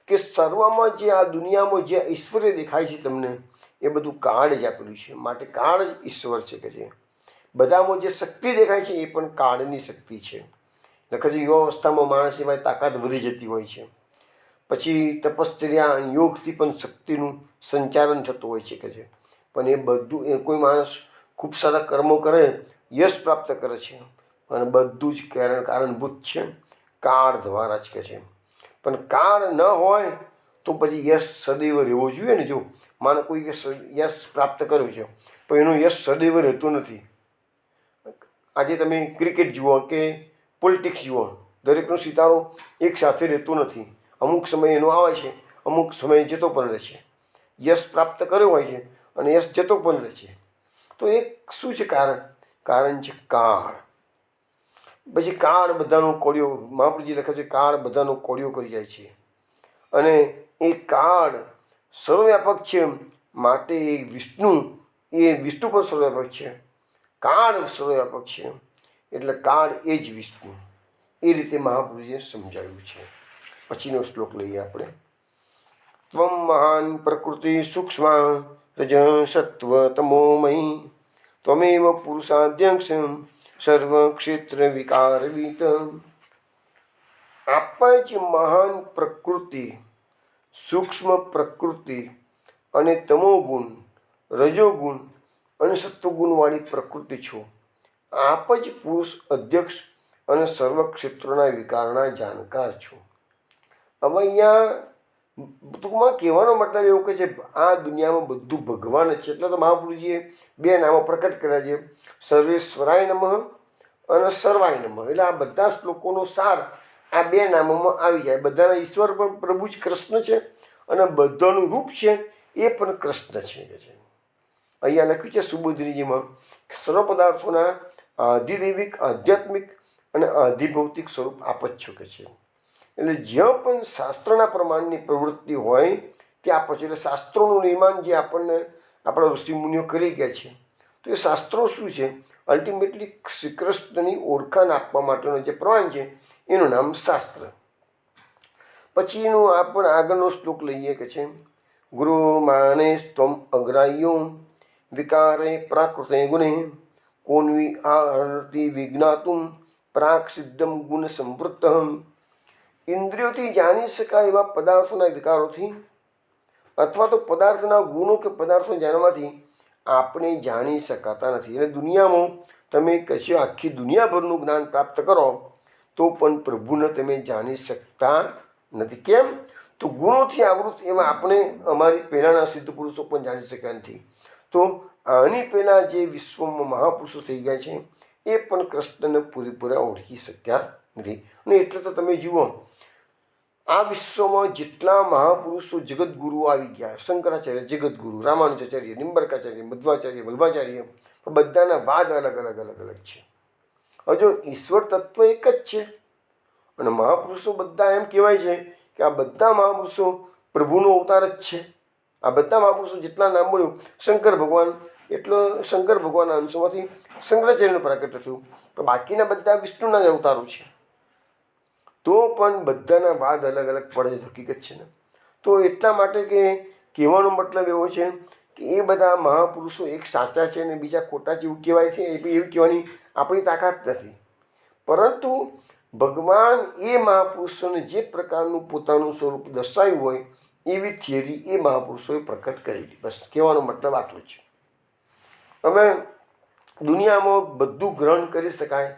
કે સર્વમાં જે આ દુનિયામાં જે ઈશ્વરે દેખાય છે તમને, એ બધું કાળ જ આપેલું છે. માટે કાળ જ ઈશ્વર છે કે છે. બધામાં જે શક્તિ દેખાય છે એ પણ કાળની શક્તિ છે. લખે છે યુવા અવસ્થામાં માણસની પાસે તાકાત વધી જતી હોય છે. પછી તપશ્ચર્યા યોગથી પણ શક્તિનું સંચાલન થતું હોય છે કે છે. પણ એ બધું એ કોઈ માણસ ખૂબ સારા કર્મો કરે, યશ પ્રાપ્ત કરે છે, અને બધું જ કારણભૂત છે કાળ દ્વારા જ કે છે. પણ કાળ ન હોય તો પછી યશ સદૈવ રહેવો જોઈએ ને. જો માનો કોઈ યશ પ્રાપ્ત કર્યું છે પણ એનું યશ સદૈવ રહેતું નથી. આજે તમે ક્રિકેટ જુઓ કે પોલિટિક્સ જુઓ, દરેકનો સિતારો એક સાથે રહેતો નથી. અમુક સમય એનો આવે છે, અમુક સમય જતો પણ રહે છે. યશ પ્રાપ્ત કર્યો હોય છે અને યશ જતો પણ રહે છે. તો એક શું છે કારણ? કારણ છે કાળ. પછી કાળ બધાનો કોળિયો, મહાપ્રભુજી લખે છે કાળ બધાનો કોળિયો કરી જાય છે. અને એ કાળ સર્વવ્યાપક છે. માટે એ વિષ્ણુ પણ સર્વવ્યાપક છે. કાળ સર્વવ્યાપક છે એટલે કાળ એ જ વિષ્ણુ. એ રીતે મહાપ્રભુજીએ સમજાવ્યું છે. પછીનો શ્લોક લઈએ આપણે. ત્વમ મહાન પ્રકૃતિ સૂક્ષ્મા રજ સત્વ તમોમયી ત્વમેવ પુરુષાધ્યક્ષ સર્વક્ષેત્ર વિકારવિત. આપ જ મહાન પ્રકૃતિ, સૂક્ષ્મ પ્રકૃતિ અને તમોગુણ, રજોગુણ અને સત્વગુણવાળી પ્રકૃતિ છો. આપ જ પુરુષ અધ્યક્ષ અને સર્વ ક્ષેત્રોના વિકારના જાણકાર છો. હવે અહીંયા ટૂંકમાં કહેવાનો મતલબ એવું કે છે આ દુનિયામાં બધું ભગવાન જ છે. એટલે તો મહાપુરુષજીએ બે નામો પ્રકટ કર્યા છે, સર્વેશ્વરાય નમઃ અને સર્વાય નમઃ. એટલે આ બધા શ્લોકોનો સાર આ બે નામોમાં આવી જાય. બધાના ઈશ્વર પણ પ્રભુ જ કૃષ્ણ છે અને બધાનું રૂપ છે એ પણ કૃષ્ણ છે. અહીંયા લખ્યું છે સુબોધનીજીમાં સર્વ પદાર્થોના આધિદૈવિક, આધ્યાત્મિક અને આધિભૌતિક સ્વરૂપ આપ જ છો કે છે. એટલે જ્યાં પણ શાસ્ત્રના પ્રમાણની પ્રવૃત્તિ હોય ત્યાં પછી એટલે શાસ્ત્રોનું નિર્માણ જે આપણને આપણા ઋષિમુનિઓ કરી ગયા છે, તો એ શાસ્ત્રો શું છે? અલ્ટિમેટલી શ્રી કૃષ્ણની ઓળખાણ આપવા માટેનો જે પ્રમાણ છે એનું નામ શાસ્ત્ર. પછી એનું આપણે આગળનો શ્લોક લઈએ કે છે ગુરુ માને સ્ત્વમ અગ્રાહ્યો વિકારે પ્રાકૃતે ગુણે કોન્વી આહરતી વિજ્ઞાતુમ પ્રાક સિદ્ધમ ગુણ સંવૃત્ત. ઇન્દ્રિયોથી જાણી શકાય એવા પદાર્થોના વિકારોથી અથવા તો પદાર્થના ગુણો કે પદાર્થો જાણવાથી આપણે જાણી શકાતા નથી. એટલે દુનિયામાં તમે કશી આખી દુનિયાભરનું જ્ઞાન પ્રાપ્ત કરો તો પણ પ્રભુને તમે જાણી શકતા નથી. કેમ? તો ગુણોથી આવૃત એવા આપણે અમારી પહેલાંના સિદ્ધ પુરુષો પણ જાણી શક્યા નથી. તો આની પહેલાં જે વિશ્વમાં મહાપુરુષો થઈ ગયા છે એ પણ કૃષ્ણને પૂરેપૂરા ઓળખી શક્યા નથી. અને એટલે તો તમે જુઓ, આ વિશ્વમાં જેટલા મહાપુરુષો જગતગુરુઓ આવી ગયા, શંકરાચાર્ય જગતગુરુ, રામાનુજાચાર્ય, નિંબર્કાચાર્ય, મધ્વાચાર્ય, વલ્ભાચાર્ય, બધાના વાદ અલગ અલગ અલગ અલગ છે. હજુ ઈશ્વર તત્વ એક જ છે. અને મહાપુરુષો બધા એમ કહેવાય છે કે આ બધા મહાપુરુષો પ્રભુનો અવતાર જ છે. આ બધા મહાપુરુષો જેટલા નામ મળ્યું, શંકર ભગવાન, એટલો શંકર ભગવાનના અંશોમાંથી શંકરાચાર્યનું પ્રાકટ્ય થયું, તો બાકીના બધા વિષ્ણુના જ અવતારો છે. તો પણ બધાના વાદ અલગ અલગ પડે છે, હકીકત છે ને. તો એટલા માટે કે કહેવાનો મતલબ એવો છે કે એ બધા મહાપુરુષો એક સાચા છે અને બીજા ખોટા છે એવું કહેવાય છે, એ એવું કહેવાની આપણી તાકાત નથી. પરંતુ ભગવાન એ મહાપુરુષોને જે પ્રકારનું પોતાનું સ્વરૂપ દર્શાવ્યું હોય એવી થિયરી એ મહાપુરુષોએ પ્રકટ કરેલી. બસ કહેવાનો મતલબ આટલો છે. હવે દુનિયામાં બધું ગ્રહણ કરી શકાય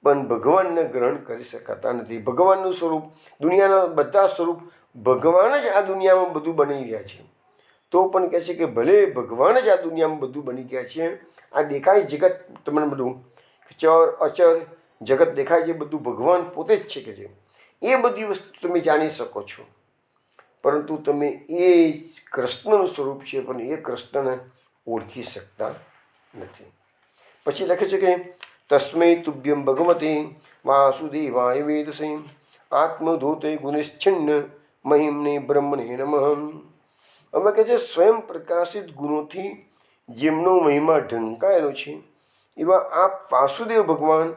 પણ ભગવાનને ગ્રહણ કરી શકાતા નથી. ભગવાનનું સ્વરૂપ, દુનિયાના બધા સ્વરૂપ ભગવાન જ આ દુનિયામાં બધું બની રહ્યા છે. તો પણ કહે છે કે ભલે ભગવાન જ આ દુનિયામાં બધું બની ગયા છે, આ દેખાય જગત તમને બધું ચર અચર જગત દેખાય છે બધું ભગવાન પોતે જ છે કે છે. એ બધી વસ્તુ તમે જાણી શકો છો, પરંતુ તમે એ કૃષ્ણનું સ્વરૂપ છે પણ એ કૃષ્ણને ઓળખી શકતા નથી. પછી લખે છે કે તસ્મૈ તુભ્યમ ભગવતે વાસુદેવાય વેદસે આત્મધૂતે ગુણશ્છિન્ન મહિમને બ્રહ્મણે નમઃ. હવે કહે છે સ્વયં પ્રકાશિત ગુણોથી જેમનો મહિમા ઢંકાયેલો છે એવા આ વાસુદેવ ભગવાન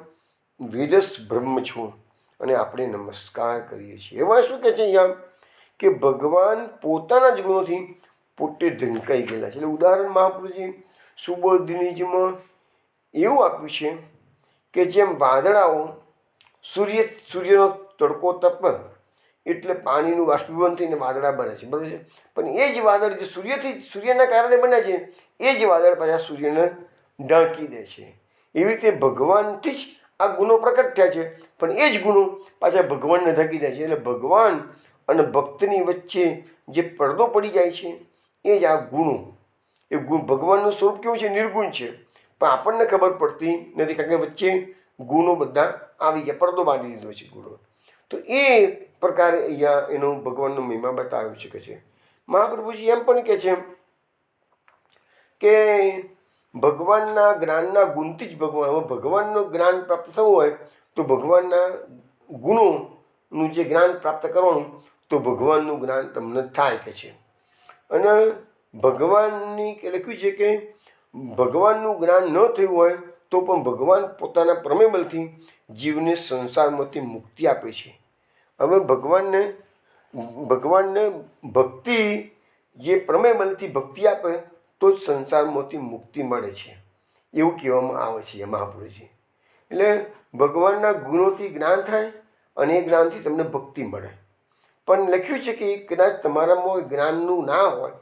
વેદસ બ્રહ્મ છો અને આપણે નમસ્કાર કરીએ છીએ. એવા શું કહે છે અહીંયા કે ભગવાન પોતાના જ ગુણોથી પોતે ઢંકાઈ ગયેલા છે. એટલે ઉદાહરણ મહાપુરુષજી સુબોધિનીજીમાં એવું આપ્યું છે કે જેમ વાદળાઓ સૂર્યનો તડકો તપ એટલે પાણીનું બાષ્પીભવન થઈને વાદળા બને છે, બરાબર છે. પણ એ જ વાદળ જે સૂર્યના કારણે બને છે એ જ વાદળ પાછા સૂર્યને ઢાંકી દે છે. એવી રીતે ભગવાનથી જ આ ગુણો પ્રકટ થયા છે પણ એ જ ગુણો પાછા ભગવાનને ઢાંકી દે છે. એટલે ભગવાન અને ભક્તની વચ્ચે જે પડદો પડી જાય છે એ જ આ ગુણો. એ ભગવાનનું સ્વરૂપ કેવું છે? નિર્ગુણ છે. પણ આપણને ખબર પડતી નથી કારણ કે વચ્ચે ગુણો બધા આવી ગયા, પડદો બાંધી દીધો છે ગુણો. તો એ પ્રકારે અહીંયા એનો ભગવાનનો મહિમા બતાવ્યો છે. કે છે મહાપ્રભુજી એમ પણ કહે છે કે ભગવાનના જ્ઞાનના ગુણથી જ ભગવાન. હવે ભગવાનનું જ્ઞાન પ્રાપ્ત થવું હોય તો ભગવાનના ગુણોનું જે જ્ઞાન પ્રાપ્ત કરવાનું તો ભગવાનનું જ્ઞાન તમને થાય કે છે. અને ભગવાનની લખ્યું છે કે ભગવાનનું જ્ઞાન ન થયું હોય તો પણ ભગવાન પોતાના પ્રમેય જીવને સંસારમાંથી મુક્તિ આપે છે. હવે ભગવાનને ભક્તિ જે પ્રમેય બલથી ભક્તિ આપે તો જ સંસારમાંથી મુક્તિ મળે છે એવું કહેવામાં આવે છે મહાપુરુષજી. એટલે ભગવાનના ગુણોથી જ્ઞાન થાય અને એ જ્ઞાનથી તમને ભક્તિ મળે. પણ લખ્યું છે કે કદાચ તમારામાં જ્ઞાનનું ના હોય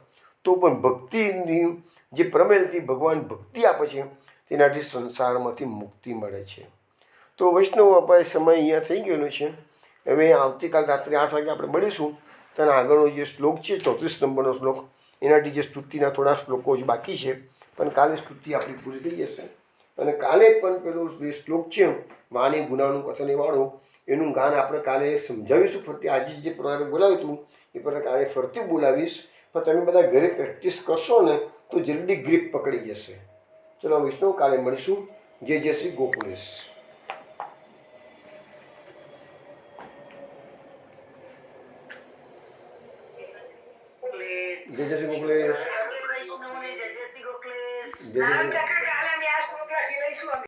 તો પણ ભક્તિની જે પ્રમેયથી ભગવાન ભક્તિ આપે છે તેનાથી સંસારમાંથી મુક્તિ મળે છે. તો વૈષ્ણવ અપાય સમય અહીંયા થઈ ગયેલો છે. હવે આવતીકાલ રાત્રે 8 વાગે આપણે મળીશું. તેના આગળનો જે શ્લોક છે 34 નંબરનો શ્લોક, એનાથી જે સ્તુતિના થોડા શ્લોકો જ બાકી છે પણ કાલે સ્તુતિ આપણી પૂરી થઈ જશે. અને કાલે પણ પેલો જે શ્લોક છે વાણી ગુનાનું કથન વાળો એનું ગાન આપણે કાલે સમજાવીશું ફરતી. આજે જે પ્રકારે બોલાવ્યું હતું એ પ્રકારે કાલે ફરતી બોલાવીશ. પણ તમે બધા ઘરે પ્રેક્ટિસ કરશો ને તો જલ્દી ગ્રીપ પકડી જશે. ચલો વિષ્ણુ, કાલે મળીશું. જય જય શ્રી ગોકુલેશ. જય જય શ્રી ગોકુલેશ. જય જય શ્રી